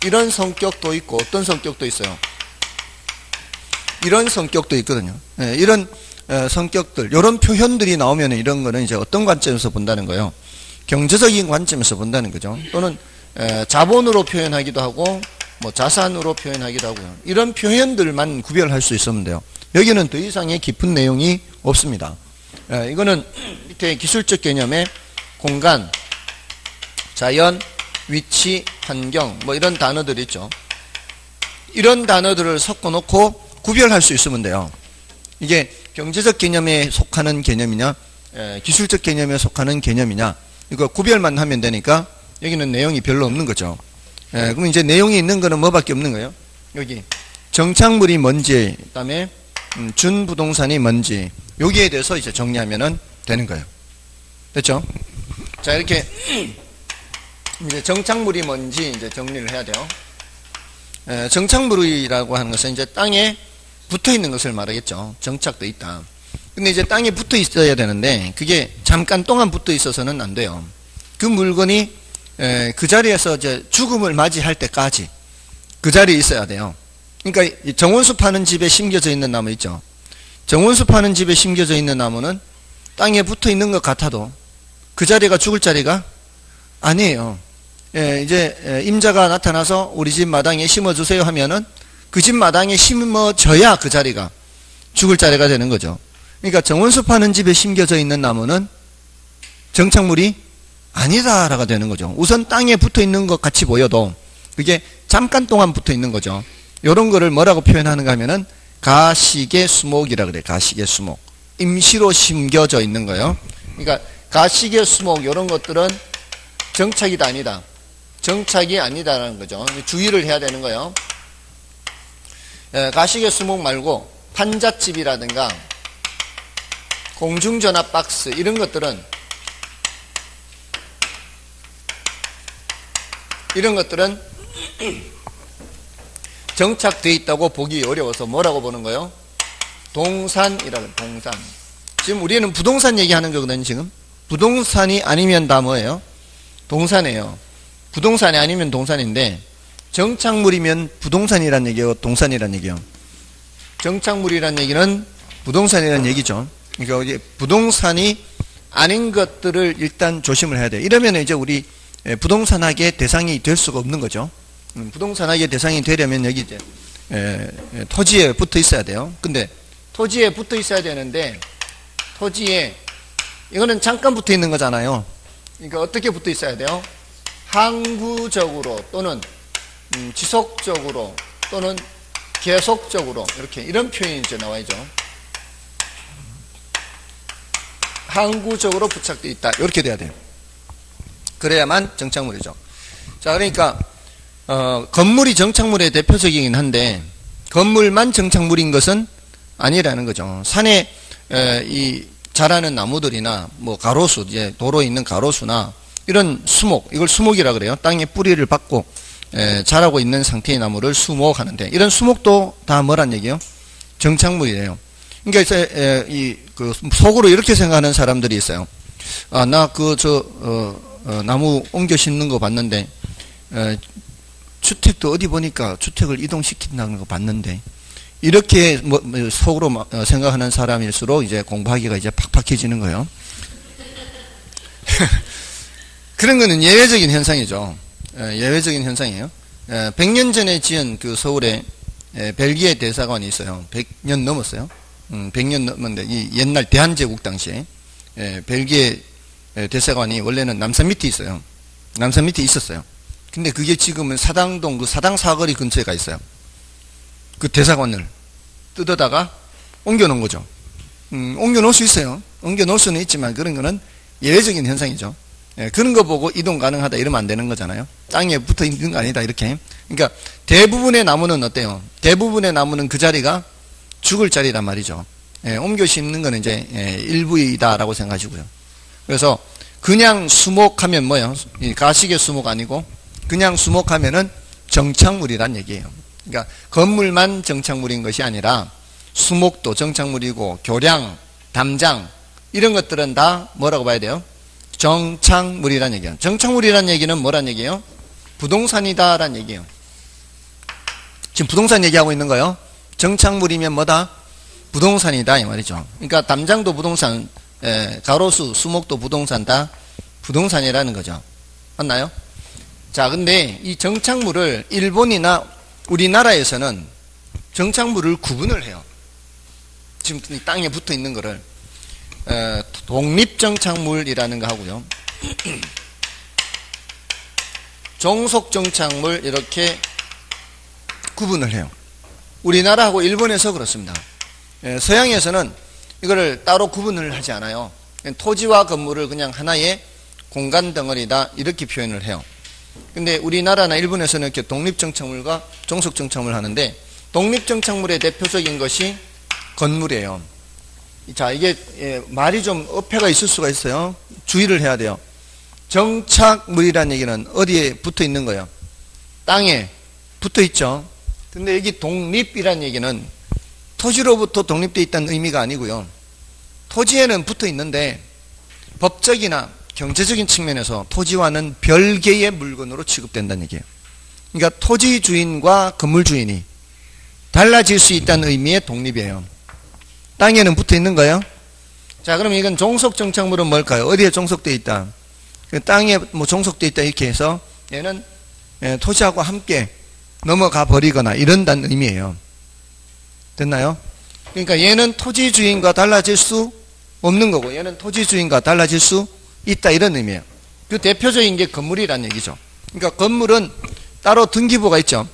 이런 성격도 있고 어떤 성격도 있어요. 이런 성격도 있거든요. 이런 성격들, 이런 표현들이 나오면 이런 거는 이제 어떤 관점에서 본다는 거예요. 경제적인 관점에서 본다는 거죠. 또는 자본으로 표현하기도 하고 뭐 자산으로 표현하기도 하고요. 이런 표현들만 구별할 수 있으면 돼요. 여기는 더 이상의 깊은 내용이 없습니다. 이거는 밑에 기술적 개념의 공간, 자연, 위치, 환경, 뭐 이런 단어들이 있죠. 이런 단어들을 섞어놓고 구별할 수 있으면 돼요. 이게 경제적 개념에 속하는 개념이냐, 기술적 개념에 속하는 개념이냐, 이거 구별만 하면 되니까 여기는 내용이 별로 없는 거죠. 그럼 이제 내용이 있는 거는 뭐밖에 없는 거예요? 여기 정착물이 뭔지, 그다음에 준부동산이 뭔지, 여기에 대해서 이제 정리하면은 되는 거예요. 됐죠? 자, 이렇게 이제 정착물이 뭔지 이제 정리를 해야 돼요. 정착물이라고 하는 것은 이제 땅에 붙어 있는 것을 말하겠죠. 정착돼 있다. 근데 이제 땅에 붙어 있어야 되는데 그게 잠깐 동안 붙어 있어서는 안 돼요. 그 물건이 그 자리에서 이제 죽음을 맞이할 때까지 그 자리에 있어야 돼요. 그러니까 정원수 파는 집에 심겨져 있는 나무 있죠. 정원수 파는 집에 심겨져 있는 나무는 땅에 붙어 있는 것 같아도 그 자리가 죽을 자리가 아니에요. 이제 임자가 나타나서 우리 집 마당에 심어주세요 하면은 그 집 마당에 심어져야 그 자리가 죽을 자리가 되는 거죠. 그러니까 정원수 파는 집에 심겨져 있는 나무는 정착물이 아니다라가 되는 거죠. 우선 땅에 붙어 있는 것 같이 보여도 그게 잠깐 동안 붙어 있는 거죠. 이런 거를 뭐라고 표현하는가 하면은 가시계 수목이라 그래요. 가시계 수목. 임시로 심겨져 있는 거예요. 그러니까 가시계 수목 이런 것들은 정착이다 아니다. 정착이 아니다라는 거죠. 주의를 해야 되는 거예요. 가시계 수목 말고 판잣집이라든가 공중전화 박스 이런 것들은 정착되어 있다고 보기 어려워서 뭐라고 보는 거예요? 동산이라고. 동산. 지금 우리는 부동산 얘기하는 거거든요. 지금 부동산이 아니면 다 뭐예요? 동산이에요. 부동산이 아니면 동산인데 정착물이면 부동산이란 얘기예요, 동산이란 얘기예요? 정착물이란 얘기는 부동산이란 얘기죠. 그러니까 이제 부동산이 아닌 것들을 일단 조심을 해야 돼요. 이러면 이제 우리 부동산학의 대상이 될 수가 없는 거죠. 부동산학의 대상이 되려면 여기 이제 토지에 붙어 있어야 돼요. 근데 토지에 붙어 있어야 되는데 토지에 이거는 잠깐 붙어 있는 거잖아요. 그러니까 어떻게 붙어 있어야 돼요? 항구적으로 또는 지속적으로 또는 계속적으로 이렇게 이런 표현이 이제 나와야죠. 항구적으로 부착되어 있다. 이렇게 돼야 돼요. 그래야만 정착물이죠. 자, 그러니까 건물이 정착물의 대표적이긴 한데 건물만 정착물인 것은 아니라는 거죠. 산에 이 자라는 나무들이나 뭐 가로수, 이제 도로에 있는 가로수나 이런 수목, 이걸 수목이라 그래요. 땅에 뿌리를 받고 자라고 있는 상태의 나무를 수목하는데 이런 수목도 다 뭐란 얘기예요? 정착물이래요. 그러니까 이제 그 속으로 이렇게 생각하는 사람들이 있어요. 아, 나 나무 옮겨 심는 거 봤는데 주택도 어디 보니까 주택을 이동시킨다는 거 봤는데 이렇게 속으로 생각하는 사람일수록 이제 공부하기가 이제 팍팍해지는 거예요. 그런 거는 예외적인 현상이죠. 예외적인 현상이에요. 100년 전에 지은 그 서울에 벨기에 대사관이 있어요. 100년 넘었어요. 100년 넘었는데 이 옛날 대한제국 당시에 벨기에 대사관이 원래는 남산 밑에 있어요. 남산 밑에 있었어요. 근데 그게 지금은 사당동 그 사당 사거리 근처에 가 있어요. 그 대사관을 뜯어다가 옮겨 놓은 거죠. 옮겨 놓을 수 있어요. 옮겨 놓을 수는 있지만 그런 거는 예외적인 현상이죠. 그런 거 보고 이동 가능하다 이러면 안 되는 거잖아요. 땅에 붙어 있는 거 아니다 이렇게. 그러니까 대부분의 나무는 어때요? 대부분의 나무는 그 자리가 죽을 자리란 말이죠. 옮겨 심는 거는 이제 일부이다라고 생각하시고요. 그래서 그냥 수목하면 뭐예요? 가시계 수목 아니고 그냥 수목하면은 정착물이란 얘기예요. 그러니까 건물만 정착물인 것이 아니라 수목도 정착물이고 교량, 담장 이런 것들은 다 뭐라고 봐야 돼요? 정착물이란 얘기예요. 정착물이란 얘기는 뭐란 얘기예요? 부동산이다란 얘기예요. 지금 부동산 얘기하고 있는 거예요. 정착물이면 뭐다? 부동산이다 이 말이죠. 그러니까 담장도 부동산, 가로수, 수목도 부동산 다 부동산이라는 거죠. 맞나요? 자, 근데 이 정착물을 일본이나 우리나라에서는 정착물을 구분을 해요. 지금 이 땅에 붙어 있는 거를 독립정착물이라는 거 하고요. 종속정착물 이렇게 구분을 해요. 우리나라하고 일본에서 그렇습니다. 서양에서는 이거를 따로 구분을 하지 않아요. 토지와 건물을 그냥 하나의 공간 덩어리다 이렇게 표현을 해요. 근데 우리나라나 일본에서는 이렇게 독립정착물과 종속정착물을 하는데, 독립정착물의 대표적인 것이 건물이에요. 자, 이게 말이 좀 어폐가 있을 수가 있어요. 주의를 해야 돼요. 정착물이라는 얘기는 어디에 붙어 있는 거예요? 땅에 붙어 있죠. 근데 여기 독립이라는 얘기는 토지로부터 독립되어 있다는 의미가 아니고요. 토지에는 붙어 있는데 법적이나 경제적인 측면에서 토지와는 별개의 물건으로 취급된다는 얘기예요. 그러니까 토지 주인과 건물 주인이 달라질 수 있다는 의미의 독립이에요. 땅에는 붙어 있는 거예요. 자, 그럼 이건 종속정착물은 뭘까요? 어디에 종속되어 있다? 땅에 뭐 종속되어 있다 이렇게 해서 얘는 토지하고 함께 넘어가 버리거나 이런다는 의미예요. 됐나요? 그러니까 얘는 토지 주인과 달라질 수 없는 거고, 얘는 토지 주인과 달라질 수 있다 이런 의미예요. 그 대표적인 게 건물이라는 얘기죠. 그러니까 건물은 따로 등기부가 있죠.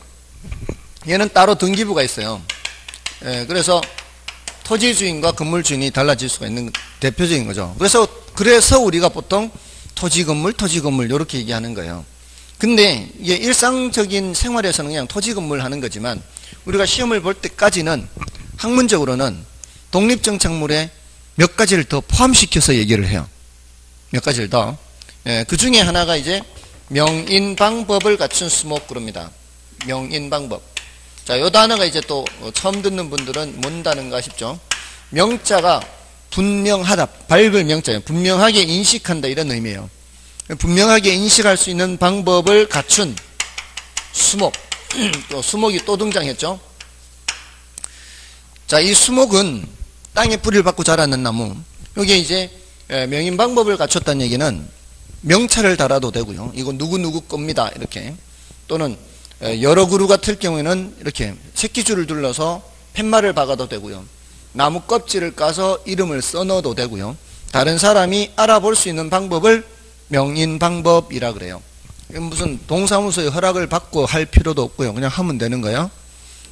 얘는 따로 등기부가 있어요. 그래서 토지 주인과 건물 주인이 달라질 수가 있는 대표적인 거죠. 그래서 우리가 보통 토지 건물 이렇게 얘기하는 거예요. 근데 이게 일상적인 생활에서는 그냥 토지 건물 하는 거지만, 우리가 시험을 볼 때까지는 학문적으로는 독립정착물에 몇 가지를 더 포함시켜서 얘기를 해요. 몇 가지를 더. 그 중에 하나가 이제 명인방법을 갖춘 수목 그럽니다. 명인방법. 자, 요 단어가 이제 또 처음 듣는 분들은 뭔 단어인가 싶죠. 명자가 분명하다, 밝을 명자예요. 분명하게 인식한다 이런 의미예요. 분명하게 인식할 수 있는 방법을 갖춘 수목. 또 수목이 또 등장했죠. 자, 이 수목은 땅에 뿌리를 받고 자라는 나무. 여기에 이제 명인 방법을 갖췄다는 얘기는 명찰을 달아도 되고요. 이거 누구 겁니다 이렇게. 또는 여러 그루 같을 경우에는 이렇게 새끼줄을 둘러서 팻말을 박아도 되고요. 나무 껍질을 까서 이름을 써넣어도 되고요. 다른 사람이 알아볼 수 있는 방법을 명인방법이라 그래요. 무슨 동사무소의 허락을 받고 할 필요도 없고요. 그냥 하면 되는 거예요.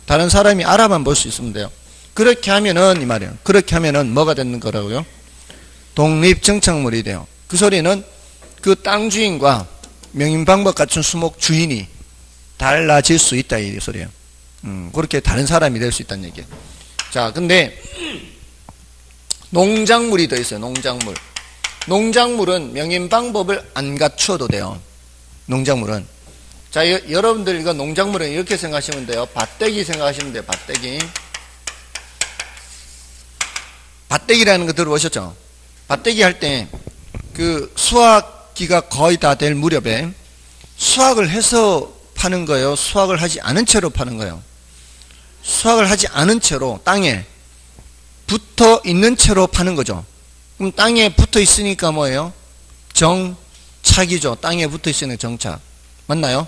다른 사람이 알아만 볼 수 있으면 돼요. 그렇게 하면은 이 말이에요. 그렇게 하면은 뭐가 되는 거라고요? 독립정착물이 돼요. 그 소리는 그 땅 주인과 명인방법 갖춘 수목 주인이 달라질 수 있다 이 소리예요. 그렇게 다른 사람이 될 수 있다는 얘기예요. 자, 근데 농작물이 더 있어요. 농작물. 농작물은 명인 방법을 안 갖추어도 돼요. 농작물은. 자, 여러분들 이거 농작물은 이렇게 생각하시면 돼요. 밭대기 생각하시면 돼요. 밭대기. 밭대기라는 거 들어보셨죠? 밭대기 할 때 그 수확기가 거의 다 될 무렵에 수확을 해서 파는 거예요? 수확을 하지 않은 채로 파는 거예요? 수확을 하지 않은 채로 땅에 붙어 있는 채로 파는 거죠. 그럼 땅에 붙어 있으니까 뭐예요? 정착이죠. 땅에 붙어 있으니까 정착. 맞나요?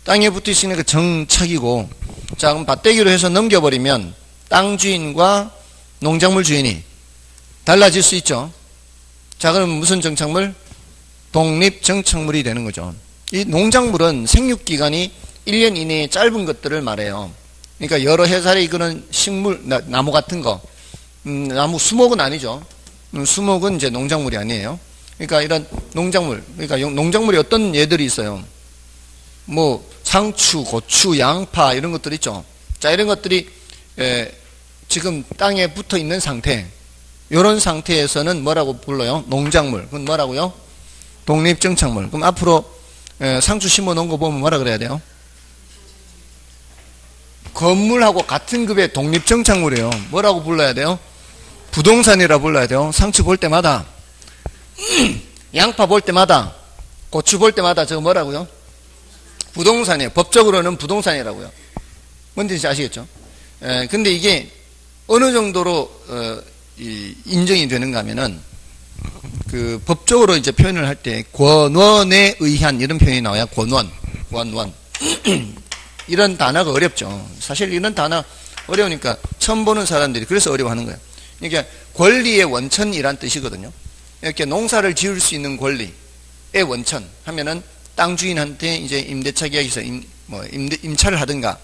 땅에 붙어 있으니까 정착이고, 자, 그럼 밭대기로 해서 넘겨버리면 땅 주인과 농작물 주인이 달라질 수 있죠. 자, 그럼 무슨 정착물? 독립정착물이 되는 거죠. 이 농작물은 생육기간이 1년 이내에 짧은 것들을 말해요. 그러니까 여러 해살에 이거는 식물, 나무 같은 거. 나무, 수목은 아니죠. 수목은 이제 농작물이 아니에요. 그러니까 이런 농작물, 그러니까 농작물이 어떤 예들이 있어요. 뭐 상추, 고추, 양파 이런 것들 있죠. 자, 이런 것들이 지금 땅에 붙어 있는 상태, 이런 상태에서는 뭐라고 불러요? 농작물. 그건 뭐라고요? 독립정착물. 그럼 앞으로 상추 심어 놓은 거 보면 뭐라 그래야 돼요? 건물하고 같은 급의 독립정착물이에요. 뭐라고 불러야 돼요? 부동산이라 불러야 돼요. 상추 볼 때마다, 양파 볼 때마다, 고추 볼 때마다 저거 뭐라고요? 부동산이에요. 법적으로는 부동산이라고요. 뭔지 아시겠죠? 근데 이게 어느 정도로 인정이 되는가 하면은 그 법적으로 이제 표현을 할 때 권원에 의한 이런 표현이 나와요. 권원. 이런 단어가 어렵죠. 사실 이런 단어 어려우니까 처음 보는 사람들이 그래서 어려워하는 거예요. 그러니까 권리의 원천이란 뜻이거든요. 이렇게 농사를 지을 수 있는 권리의 원천 하면은 땅 주인한테 이제 임대차 계약에서 임차를 하든가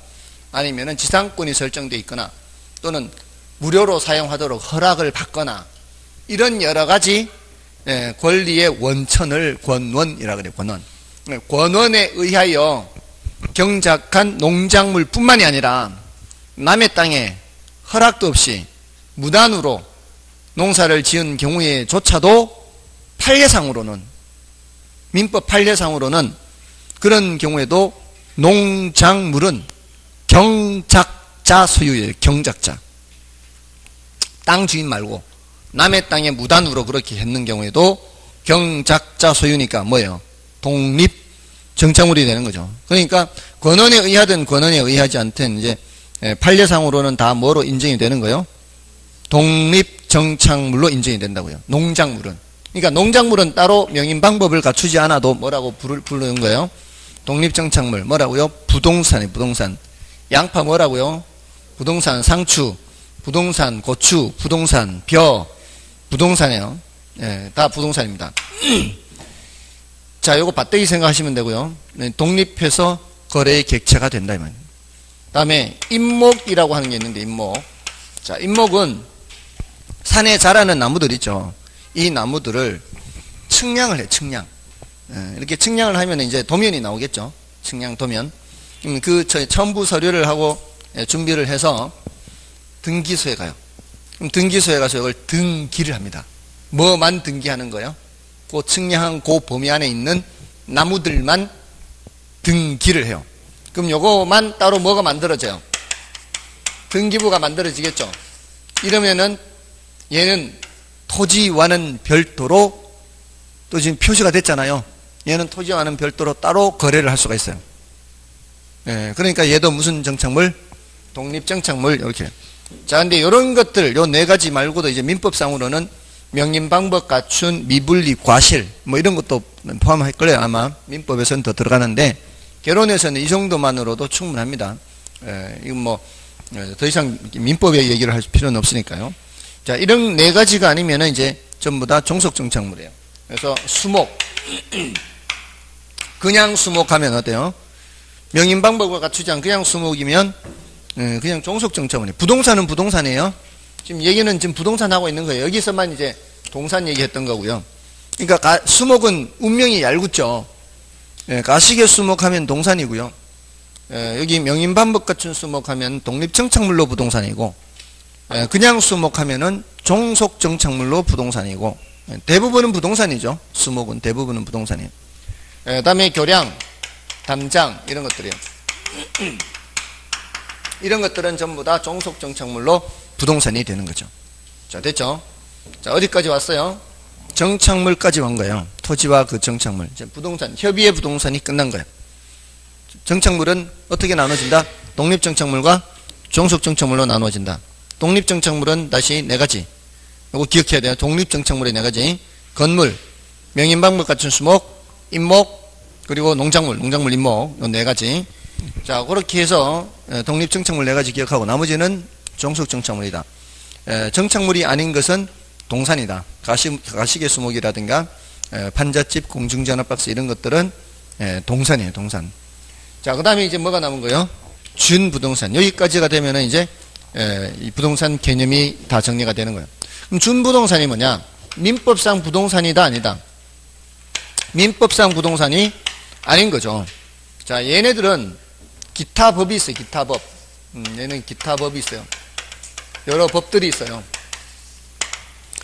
아니면은 지상권이 설정되어 있거나 또는 무료로 사용하도록 허락을 받거나 이런 여러 가지 권리의 원천을 권원이라고 그래요. 권원. 권원에 의하여 경작한 농작물뿐만이 아니라 남의 땅에 허락도 없이 무단으로 농사를 지은 경우에조차도 판례상으로는 민법 판례상으로는 그런 경우에도 농작물은 경작자 소유예요. 경작자. 땅 주인 말고 남의 땅에 무단으로 그렇게 했는 경우에도 경작자 소유니까 뭐예요? 독립 정착물이 되는 거죠. 그러니까 권원에 의하든 권원에 의하지 않든 이제 판례상으로는 다 뭐로 인정이 되는 거예요? 독립 정착물로 인정이 된다고요. 농작물은. 그러니까 농작물은 따로 명인 방법을 갖추지 않아도 뭐라고 부르는 거예요? 독립 정착물. 뭐라고요? 부동산이에요. 부동산. 양파 뭐라고요? 부동산. 상추, 부동산, 고추, 부동산, 벼, 부동산이에요. 예, 다 부동산입니다. 자, 요거 밭대기 생각하시면 되고요. 독립해서 거래의 객체가 된다 이 말이에요. 다음에 임목이라고 하는 게 있는데 임목. 자, 임목은 산에 자라는 나무들 있죠. 이 나무들을 측량을 해. 측량. 예, 이렇게 측량을 하면 이제 도면이 나오겠죠. 측량 도면. 그 첨부 서류를 하고 준비를 해서 등기소에 가요. 그럼 등기소에 가서 이걸 등기를 합니다. 뭐만 등기하는 거예요? 그 측량한 그 범위 안에 있는 나무들만 등기를 해요. 그럼 요거만 따로 뭐가 만들어져요? 등기부가 만들어지겠죠. 이러면은 얘는 토지와는 별도로 또 지금 표시가 됐잖아요. 얘는 토지와는 별도로 따로 거래를 할 수가 있어요. 예, 그러니까 얘도 무슨 정착물? 독립정착물 이렇게. 자, 근데 이런 것들 요 네 가지 말고도 이제 민법상으로는 명인 방법 갖춘 미분리 과실 뭐 이런 것도 포함할 거예요. 아마 민법에서는 더 들어가는데 결혼에서는 이 정도만으로도 충분합니다. 이건 뭐 더 이상 민법의 얘기를 할 필요는 없으니까요. 자, 이런 네 가지가 아니면은 이제 전부 다 종속정착물이에요. 그래서 수목 그냥 수목하면 어때요? 명인 방법을 갖추지 않은 그냥 수목이면 그냥 종속정착물이에요. 부동산은 부동산이에요. 지금 얘기는 지금 부동산 하고 있는 거예요. 여기서만 이제 동산 얘기했던 거고요. 그러니까 수목은 운명이 얄궂죠. 가시계 수목하면 동산이고요. 여기 명인 방법 갖춘 수목하면 독립정착물로 부동산이고, 그냥 수목하면은 종속정착물로 부동산이고, 대부분은 부동산이죠. 수목은 대부분은 부동산이에요. 그다음에 교량, 담장 이런 것들이요. 이런 것들은 전부 다 종속정착물로 부동산이 되는 거죠. 자, 됐죠? 자, 어디까지 왔어요? 정착물까지 온 거예요. 토지와 그 정착물. 이제 부동산, 협의의 부동산이 끝난 거예요. 정착물은 어떻게 나눠진다? 독립정착물과 종속정착물로 나눠진다. 독립정착물은 다시 네 가지. 이거 기억해야 돼요. 독립정착물의 네 가지. 건물, 명인방법 갖춘 수목, 임목, 그리고 농작물, 임목. 이 네 가지. 자, 그렇게 해서 독립정착물 네 가지 기억하고 나머지는 종속정착물이다. 정착물이 아닌 것은 동산이다. 가시계 수목이라든가 판잣집, 공중전화박스 이런 것들은 동산이에요. 동산. 자, 그 다음에 이제 뭐가 남은 거예요? 준부동산. 여기까지가 되면은 이제 이 부동산 개념이 다 정리가 되는 거예요. 그럼 준부동산이 뭐냐? 민법상 부동산이다 아니다? 민법상 부동산이 아닌 거죠. 자, 얘네들은 기타 법이 있어요. 기타 법. 얘는 기타 법이 있어요. 여러 법들이 있어요.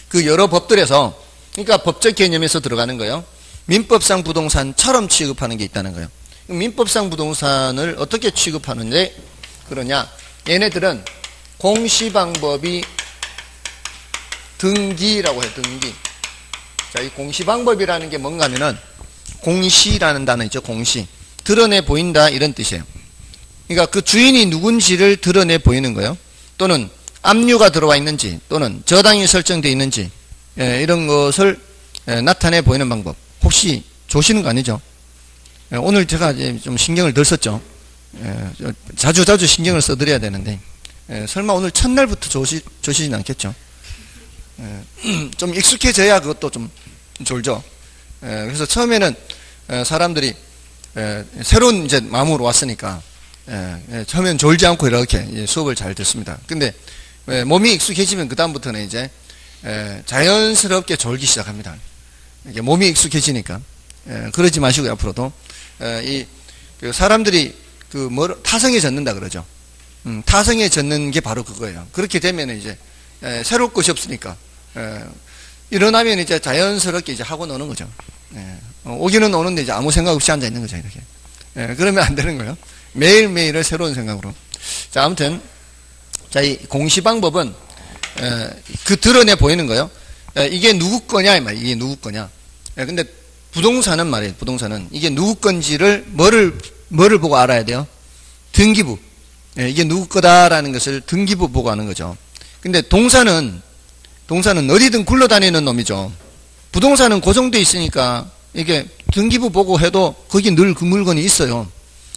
그 여러 법들에서, 그러니까 법적 개념에서 들어가는 거예요. 민법상 부동산처럼 취급하는 게 있다는 거예요. 민법상 부동산을 어떻게 취급하는데 그러냐? 얘네들은 공시방법이 등기라고 해요. 등기. 자, 이 공시방법이라는 게 뭔가 하면은 공시라는 단어 있죠. 공시. 드러내 보인다 이런 뜻이에요. 그러니까 그 주인이 누군지를 드러내 보이는 거예요. 또는 압류가 들어와 있는지 또는 저당이 설정되어 있는지 이런 것을 나타내 보이는 방법. 혹시 조시는 거 아니죠? 오늘 제가 이제 좀 신경을 덜 썼죠. 자주 신경을 써드려야 되는데 설마 오늘 첫날부터 조시진 않겠죠? 좀 익숙해져야 그것도 좀 졸죠. 그래서 처음에는 사람들이 새로운 이제 마음으로 왔으니까 처음엔 졸지 않고 이렇게 수업을 잘 듣습니다. 근데 몸이 익숙해지면 그 다음부터는 이제 자연스럽게 졸기 시작합니다. 이게 몸이 익숙해지니까 그러지 마시고요. 앞으로도 그 사람들이 타성에 젖는다 그러죠. 타성에 젖는 게 바로 그거예요. 그렇게 되면 이제 새로울 것이 없으니까 일어나면 이제 자연스럽게 이제 하고 노는 거죠. 오기는 오는데 이제 아무 생각 없이 앉아 있는 거죠. 이렇게. 그러면 안 되는 거예요. 매일매일을 새로운 생각으로. 자, 아무튼 자, 이 공시 방법은 그 드러내 보이는 거예요. 이게 누구 거냐 이 말이에요. 이게 누구 거냐. 근데 부동산은 말이에요. 부동산은 이게 누구 건지를 뭐를 보고 알아야 돼요? 등기부. 이게 누구 거다라는 것을 등기부 보고 하는 거죠. 근데 동산은 어디든 굴러다니는 놈이죠. 부동산은 고정되어 있으니까 이게 등기부 보고 해도 거기 늘 그 물건이 있어요.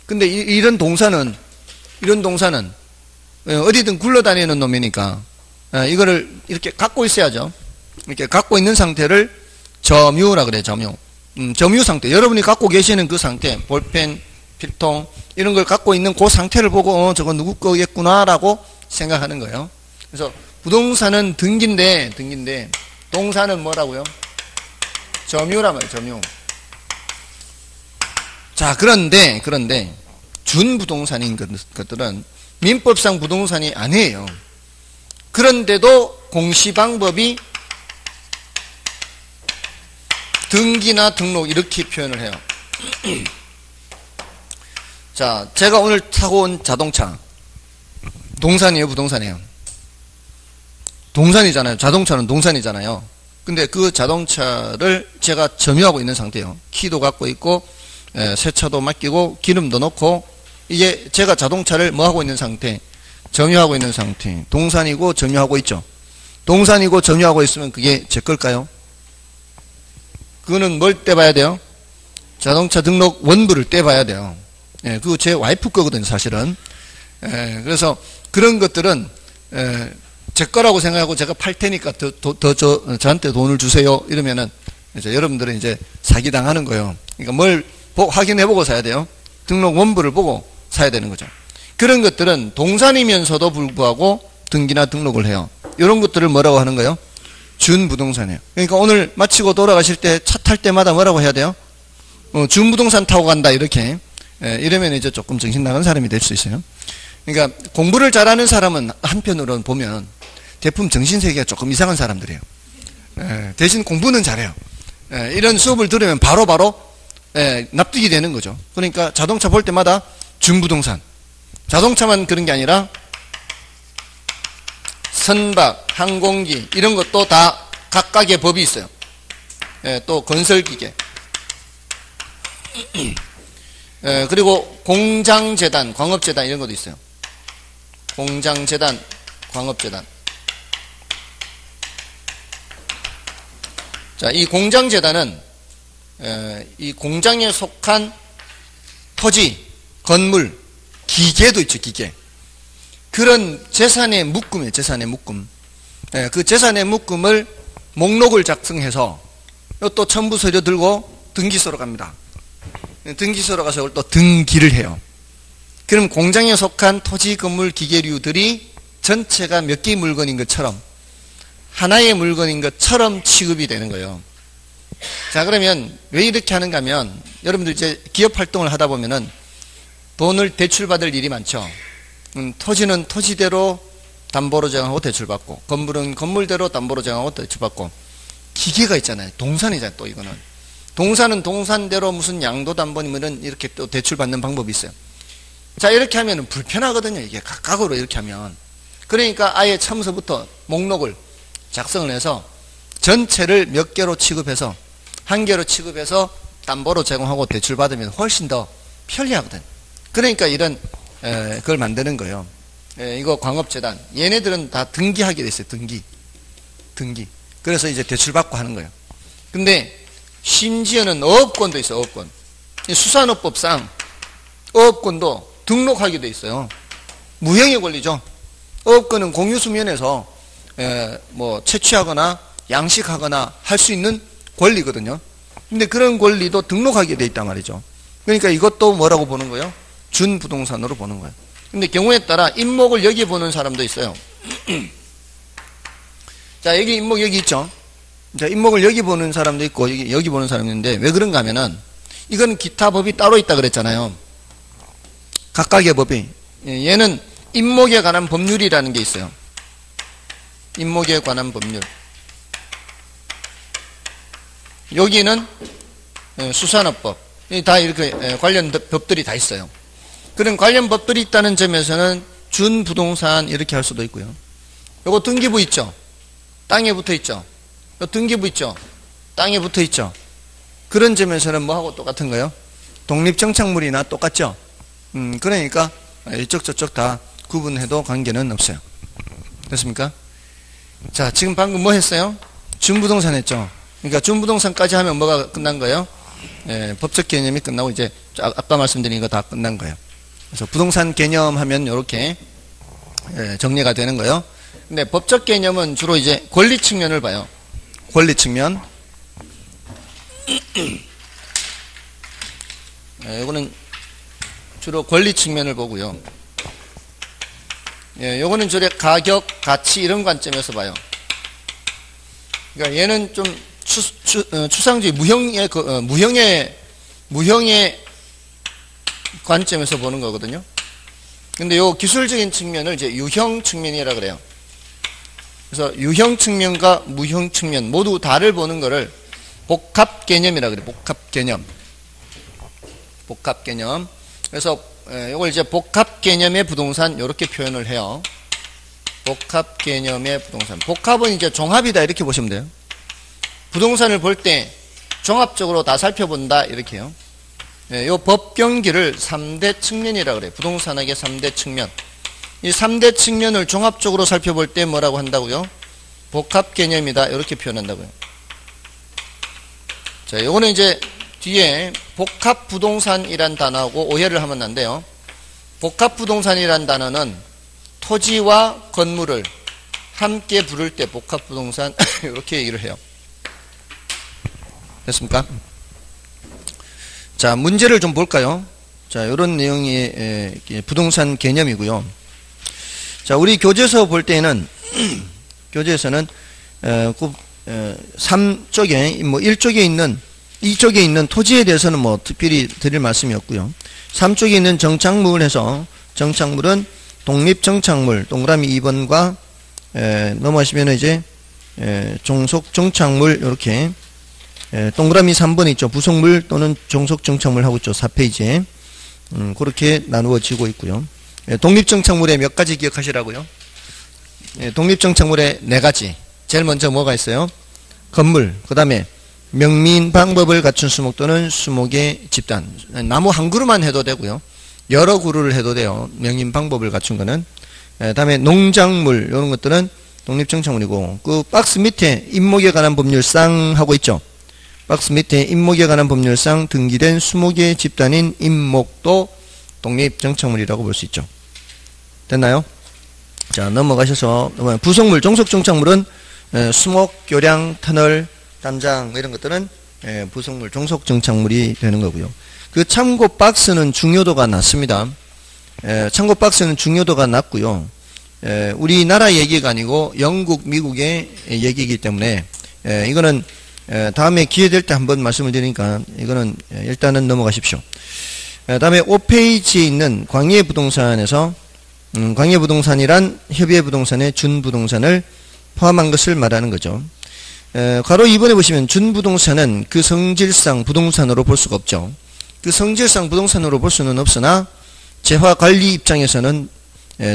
근데 이런 동산은 어디든 굴러다니는 놈이니까 이거를 이렇게 갖고 있어야죠. 이렇게 갖고 있는 상태를 점유라 그래요. 점유 상태. 여러분이 갖고 계시는 그 상태, 볼펜, 필통 이런 걸 갖고 있는 그 상태를 보고 저거 누구 거겠구나라고 생각하는 거예요. 그래서 부동산은 등기인데 동산은 뭐라고요? 점유란 말이에요. 점유. 자, 그런데 준부동산인 것들은 민법상 부동산이 아니에요. 그런데도 공시방법이 등기나 등록 이렇게 표현을 해요. 자, 제가 오늘 타고 온 자동차 동산이에요, 부동산이에요? 동산이잖아요. 자동차는 동산이잖아요. 근데 그 자동차를 제가 점유하고 있는 상태예요. 키도 갖고 있고 세차도 맡기고 기름도 넣고 이게 제가 자동차를 뭐 하고 있는 상태? 점유하고 있는 상태. 동산이고 점유하고 있죠. 동산이고 점유하고 있으면 그게 제 걸까요? 그거는 뭘 떼봐야 돼요? 자동차 등록 원부를 떼봐야 돼요. 그거 제 와이프 거거든요, 사실은. 그래서 그런 것들은 제 거라고 생각하고 제가 팔 테니까 저한테 돈을 주세요. 이러면은 이제 여러분들은 이제 사기당하는 거예요. 그러니까 뭘 확인해보고 사야 돼요. 등록 원부를 보고 사야 되는 거죠. 그런 것들은 동산이면서도 불구하고 등기나 등록을 해요. 이런 것들을 뭐라고 하는 거예요? 준부동산이에요. 그러니까 오늘 마치고 돌아가실 때 차 탈 때마다 뭐라고 해야 돼요? 준부동산 타고 간다 이렇게. 이러면 이제 조금 정신 나간 사람이 될 수 있어요. 그러니까 공부를 잘하는 사람은 한편으로는 보면 대부분 정신세계가 조금 이상한 사람들이에요. 대신 공부는 잘해요. 이런 수업을 들으면 바로 납득이 되는 거죠. 그러니까 자동차 볼 때마다 준부동산. 자동차만 그런 게 아니라 선박, 항공기 이런 것도 다 각각의 법이 있어요. 또 건설기계. 그리고 공장재단, 광업재단 이런 것도 있어요. 공장재단, 광업재단. 자, 이 공장재단은 이 공장에 속한 토지, 건물, 기계도 있죠, 기계. 그런 재산의 묶음이에요, 재산의 묶음. 그 재산의 묶음을 목록을 작성해서 또 첨부 서류 들고 등기소로 갑니다. 등기소로 가서 또 등기를 해요. 그럼 공장에 속한 토지, 건물, 기계류들이 전체가 몇 개의 물건인 것처럼 하나의 물건인 것처럼 취급이 되는 거예요. 자, 그러면 왜 이렇게 하는가 하면 여러분들 이제 기업 활동을 하다 보면은 돈을 대출받을 일이 많죠. 토지는 토지대로 담보로 정하고 대출받고, 건물은 건물대로 담보로 정하고 대출받고, 기계가 있잖아요. 동산이잖아요. 또 이거는 동산은 동산대로 무슨 양도담보니면은 이렇게 또 대출받는 방법이 있어요. 자, 이렇게 하면은 불편하거든요. 이게 각각으로 이렇게 하면. 그러니까 아예 처음서부터 목록을 작성을 해서 전체를 몇 개로 취급해서 한 개로 취급해서 담보로 제공하고 대출받으면 훨씬 더 편리하거든. 그러니까 이런 그걸 만드는 거예요. 이거 광업재단. 얘네들은 다 등기하게 돼 있어요. 등기. 그래서 이제 대출받고 하는 거예요. 근데 심지어는 어업권도 있어요. 어업권. 수산업법상 어업권도 등록하게 돼 있어요. 무형의 권리죠. 어업권은 공유수면에서 뭐 채취하거나 양식하거나 할 수 있는 권리거든요. 근데 그런 권리도 등록하게 돼 있단 말이죠. 그러니까 이것도 뭐라고 보는 거예요? 준부동산으로 보는 거예요. 근데 경우에 따라 임목을 여기 보는 사람도 있어요. 자, 여기 임목 여기 있죠? 자, 임목을 여기 보는 사람도 있고 여기 보는 사람이 있는데 왜 그런가 하면은 이건 기타 법이 따로 있다 그랬잖아요. 각각의 법이. 얘는 임목에 관한 법률이라는 게 있어요. 임목에 관한 법률. 여기는 수산업법. 다 이렇게 관련 법들이 다 있어요. 그런 관련 법들이 있다는 점에서는 준부동산 이렇게 할 수도 있고요. 요거 등기부 있죠? 땅에 붙어 있죠? 요 등기부 있죠? 땅에 붙어 있죠? 그런 점에서는 뭐하고 똑같은 거예요? 독립정착물이나 똑같죠? 그러니까 이쪽 저쪽 다 구분해도 관계는 없어요. 됐습니까? 자, 지금 방금 뭐 했어요? 준부동산 했죠? 그러니까 준부동산까지 하면 뭐가 끝난 거예요? 법적 개념이 끝나고 이제 아까 말씀드린 거 다 끝난 거예요. 그래서 부동산 개념 하면 이렇게 정리가 되는 거예요. 근데 법적 개념은 주로 이제 권리 측면을 봐요. 권리 측면. 이거는 주로 권리 측면을 보고요. 요거는 주로 가격, 가치 이런 관점에서 봐요. 그러니까 얘는 좀 추상주의 무형의 관점에서 보는 거거든요. 근데 요 기술적인 측면을 이제 유형 측면이라 그래요. 그래서 유형 측면과 무형 측면 모두 다를 보는 거를 복합 개념이라 그래요. 복합 개념. 복합 개념. 그래서 이걸 이제 복합 개념의 부동산 이렇게 표현을 해요. 복합 개념의 부동산. 복합은 이제 종합이다 이렇게 보시면 돼요. 부동산을 볼 때 종합적으로 다 살펴본다 이렇게요. 이 법경기를 3대 측면이라 그래요. 부동산학의 3대 측면. 이 3대 측면을 종합적으로 살펴볼 때 뭐라고 한다고요? 복합 개념이다 이렇게 표현한다고요. 자, 이거는 이제 뒤에 복합 부동산이란 단어하고 오해를 하면 안 돼요. 복합 부동산이란 단어는 토지와 건물을 함께 부를 때 복합 부동산 이렇게 얘기를 해요. 됐습니까? 자, 문제를 좀 볼까요? 자, 이런 내용이 부동산 개념이고요. 자, 우리 교재에서 볼 때는 교재에서는 3쪽에 뭐 1쪽에 있는 2쪽에 있는 토지에 대해서는 뭐 특별히 드릴 말씀이 없고요. 3쪽에 있는 정착물 해서 정착물은 독립정착물 동그라미 2번과 넘어가시면 이제 종속정착물 이렇게 동그라미 3번 있죠. 부속물 또는 종속정착물 하고 있죠. 4페이지에 그렇게 나누어지고 있고요. 독립정착물에 몇 가지 기억하시라고요? 독립정착물에 4가지. 제일 먼저 뭐가 있어요? 건물, 그 다음에 명민 방법을 갖춘 수목 또는 수목의 집단. 나무 한 그루만 해도 되고요. 여러 그루를 해도 돼요. 명인 방법을 갖춘 거는. 다음에 농작물 이런 것들은 독립정착물이고 그 박스 밑에 임목에 관한 법률상 하고 있죠. 박스 밑에 임목에 관한 법률상 등기된 수목의 집단인 임목도 독립정착물이라고 볼 수 있죠. 됐나요? 자, 넘어가셔서 부속물, 종속정착물은 수목, 교량, 터널, 담장 이런 것들은 부속물, 종속정착물이 되는 거고요. 그 참고 박스는 중요도가 낮습니다. 참고 박스는 중요도가 낮고요. 우리나라 얘기가 아니고 영국, 미국의 얘기이기 때문에 이거는 다음에 기회 될 때 한번 말씀을 드리니까 이거는 일단은 넘어가십시오. 다음에 5페이지에 있는 광해부동산에서 광해부동산이란 협의부동산의 준부동산을 포함한 것을 말하는 거죠. 괄호 2번에 보시면 준부동산은 그 성질상 부동산으로 볼 수가 없죠. 그 성질상 부동산으로 볼 수는 없으나 재화관리 입장에서는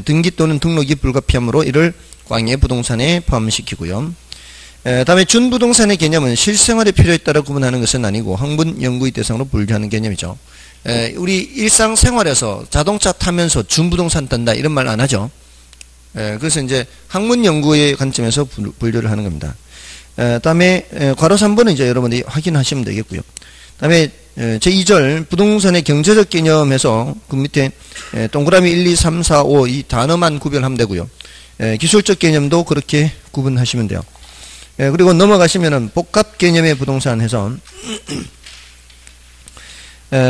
등기 또는 등록이 불가피하므로 이를 광해부동산에 포함시키고요. 다음에 준부동산의 개념은 실생활의 필요에 따라 구분하는 것은 아니고 학문 연구의 대상으로 분류하는 개념이죠. 우리 일상생활에서 자동차 타면서 준부동산 딴다 이런 말 안 하죠. 그래서 이제 학문 연구의 관점에서 분류를 하는 겁니다. 다음에 괄호 3번은 이제 여러분들이 확인하시면 되겠고요. 다음에 제2절 부동산의 경제적 개념에서 그 밑에 동그라미 1, 2, 3, 4, 5 이 단어만 구별하면 되고요. 기술적 개념도 그렇게 구분하시면 돼요. 그리고 넘어가시면은 복합 개념의 부동산 해서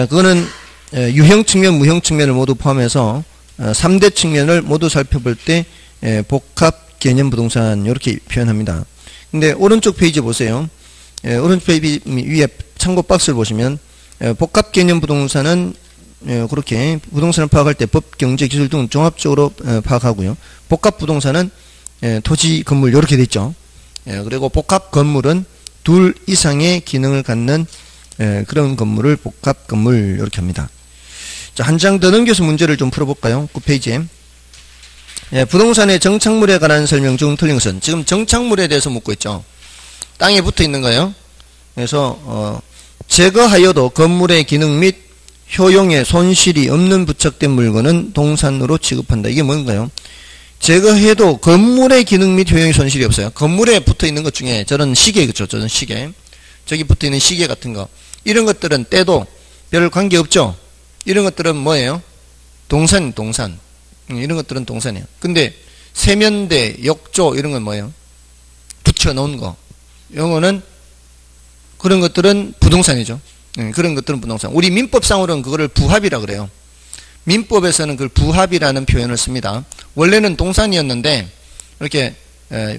그거는 유형 측면, 무형 측면을 모두 포함해서 3대 측면을 모두 살펴볼 때 복합 개념 부동산 이렇게 표현합니다. 근데 오른쪽 페이지 보세요. 오른쪽 페이지 위에 참고 박스를 보시면 복합 개념 부동산은 그렇게 부동산을 파악할 때 법, 경제, 기술 등 종합적으로 파악하고요. 복합 부동산은 토지, 건물 이렇게 돼 있죠. 그리고 복합 건물은 둘 이상의 기능을 갖는 그런 건물을 복합 건물 이렇게 합니다. 자, 한 장 더 넘겨서 문제를 좀 풀어볼까요? 9페이지에. 부동산의 정착물에 관한 설명 중 틀린 것은, 지금 정착물에 대해서 묻고 있죠. 땅에 붙어 있는 거예요. 그래서 제거하여도 건물의 기능 및 효용에 손실이 없는 부착된 물건은 동산으로 취급한다. 이게 뭔가요? 제거해도 건물의 기능 및 효용에 손실이 없어요. 건물에 붙어 있는 것 중에 저런 시계, 그렇죠? 저런 시계, 저기 붙어 있는 시계 같은 거, 이런 것들은 떼도 별 관계 없죠. 이런 것들은 뭐예요? 동산. 이런 것들은 동산이에요. 근데 세면대, 욕조 이런 건 뭐예요? 붙여놓은 거. 이거는 그런 것들은 부동산이죠. 그런 것들은 부동산. 우리 민법상으로는 그거를 부합이라 그래요. 민법에서는 그걸 부합이라는 표현을 씁니다. 원래는 동산이었는데 이렇게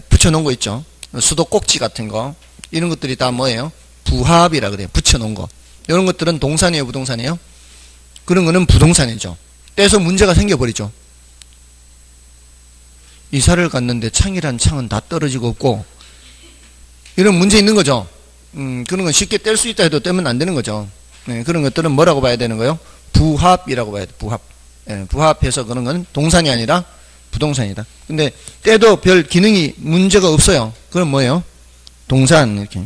붙여놓은 거 있죠. 수도꼭지 같은 거, 이런 것들이 다 뭐예요? 부합이라 그래요. 붙여놓은 거. 이런 것들은 동산이에요, 부동산이에요? 그런 거는 부동산이죠. 떼서 문제가 생겨버리죠. 이사를 갔는데 창이란 창은 다 떨어지고 없고, 이런 문제 있는 거죠. 그런 건 쉽게 뗄 수 있다 해도 떼면 안 되는 거죠. 그런 것들은 뭐라고 봐야 되는 거예요? 부합이라고 봐야 돼. 부합. 부합해서 그런 건 동산이 아니라 부동산이다. 근데 떼도 별 기능이 문제가 없어요. 그럼 뭐예요? 동산. 이렇게.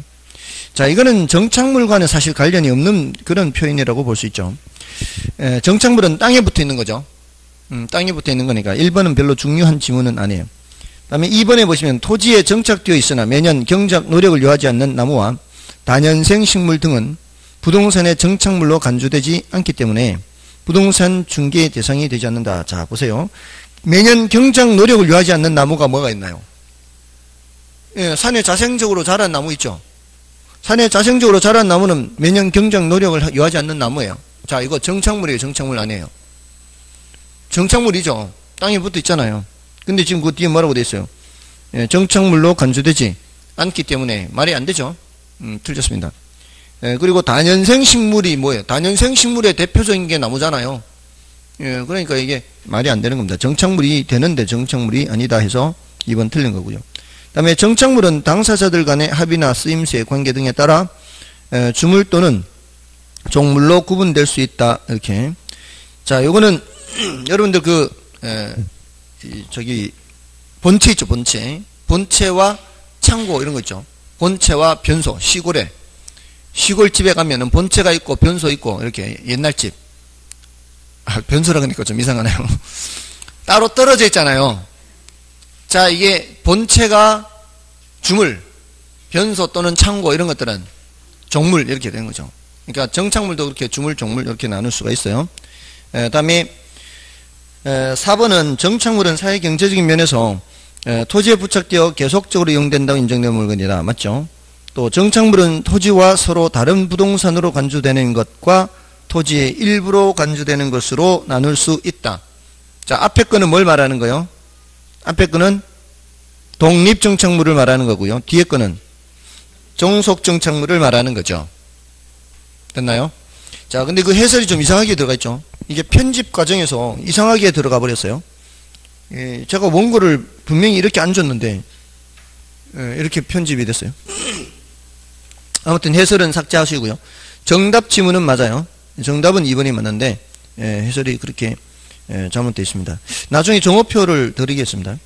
자, 이거는 정착물과는 사실 관련이 없는 그런 표현이라고 볼 수 있죠. 정착물은 땅에 붙어 있는 거죠. 땅에 붙어 있는 거니까 1번은 별로 중요한 지문은 아니에요. 다음에 2번에 보시면 토지에 정착되어 있으나 매년 경작 노력을 요하지 않는 나무와 다년생 식물 등은 부동산의 정착물로 간주되지 않기 때문에 부동산 중개 대상이 되지 않는다. 자, 보세요. 매년 경작 노력을 요하지 않는 나무가 뭐가 있나요? 산에 자생적으로 자란 나무 있죠. 산에 자생적으로 자란 나무는 매년 경작 노력을 요하지 않는 나무예요. 자, 이거 정착물이에요, 정착물 아니에요? 정착물이죠. 땅에 붙어 있잖아요. 근데 지금 그 뒤에 뭐라고 돼 있어요? 정착물로 간주되지 않기 때문에 말이 안 되죠. 틀렸습니다. 그리고 다년생 식물이 뭐예요? 다년생 식물의 대표적인 게 나무잖아요. 그러니까 이게 말이 안 되는 겁니다. 정착물이 되는데 정착물이 아니다 해서 2번 틀린 거고요. 그 다음에 정착물은 당사자들 간의 합의나 쓰임새의 관계 등에 따라 주물 또는 종물로 구분될 수 있다. 이렇게. 자, 요거는 여러분들 저기 본체 있죠, 본체. 본체와 창고 이런 거 있죠. 본체와 변소, 시골집에 가면은 본체가 있고 변소 있고 이렇게 옛날 집. 변소라 그러니까 좀 이상하네요. 따로 떨어져 있잖아요. 자, 이게 본체가 주물, 변소 또는 창고 이런 것들은 종물 이렇게 되는 거죠. 그러니까 정착물도 그렇게 주물, 종물 이렇게 나눌 수가 있어요. 다음에 4번은 정착물은 사회경제적인 면에서 토지에 부착되어 계속적으로 이용된다고 인정된 물건이다. 맞죠? 또 정착물은 토지와 서로 다른 부동산으로 간주되는 것과 토지의 일부로 간주되는 것으로 나눌 수 있다. 자, 앞에 거는 뭘 말하는 거예요? 앞에 거는 독립정착물을 말하는 거고요. 뒤에 거는 종속정착물을 말하는 거죠. 됐나요? 자, 근데 그 해설이 좀 이상하게 들어가 있죠. 이게 편집 과정에서 이상하게 들어가 버렸어요. 제가 원고를 분명히 이렇게 안 줬는데 이렇게 편집이 됐어요. 아무튼 해설은 삭제하시고요. 정답 지문은 맞아요. 정답은 2번이 맞는데 해설이 그렇게 잘못되어 있습니다. 나중에 종업표를 드리겠습니다.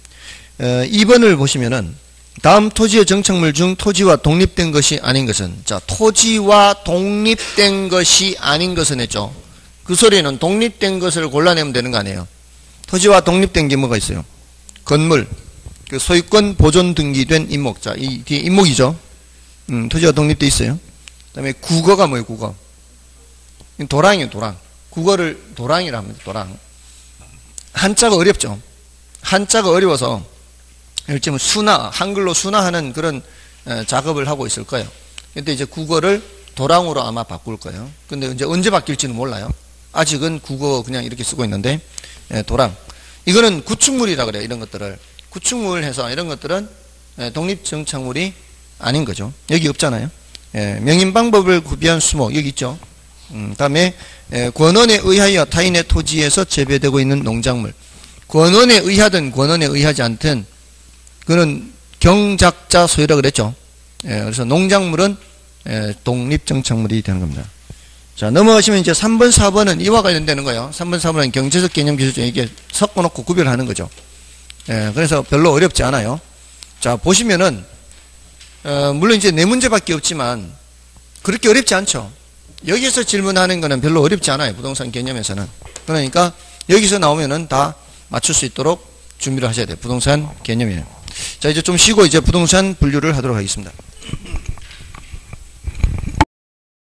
2번을 보시면은 다음 토지의 정착물 중 토지와 독립된 것이 아닌 것은, 자, 토지와 독립된 것이 아닌 것은 했죠. 그 소리는 독립된 것을 골라내면 되는 거 아니에요. 토지와 독립된 게 뭐가 있어요? 건물, 그 소유권 보존 등기된 임목. 자, 이 뒤에 임목이죠. 토지와 독립돼 있어요. 그 다음에 국어가 뭐예요, 국어? 도랑이에요, 도랑. 국어를 도랑이라 합니다, 도랑. 한자가 어렵죠. 한자가 어려워서 한글로 순화하는 그런 작업을 하고 있을 거예요. 근데 이제 국어를 도랑으로 아마 바꿀 거예요. 근데 이제 언제 바뀔지는 몰라요. 아직은 국어 그냥 이렇게 쓰고 있는데, 도랑. 이거는 구축물이라 그래요. 이런 것들을. 구축물 해서 이런 것들은 독립정착물이 아닌 거죠. 여기 없잖아요. 명인방법을 구비한 수목, 여기 있죠. 다음에 권원에 의하여 타인의 토지에서 재배되고 있는 농작물. 권원에 의하든 권원에 의하지 않든 그는 경작자 소유라 그랬죠. 그래서 농작물은 독립정착물이 되는 겁니다. 자, 넘어가시면 이제 3번, 4번은 이와 관련되는 거예요. 3번, 4번은 경제적 개념 기술 중에 이게 섞어놓고 구별하는 거죠. 그래서 별로 어렵지 않아요. 자, 보시면은, 물론 이제 네 문제밖에 없지만, 그렇게 어렵지 않죠. 여기서 질문하는 거는 별로 어렵지 않아요. 부동산 개념에서는. 그러니까, 여기서 나오면은 다 맞출 수 있도록 준비를 하셔야 돼요. 부동산 개념이에요. 자, 이제 좀 쉬고 이제 부동산 분류를 하도록 하겠습니다.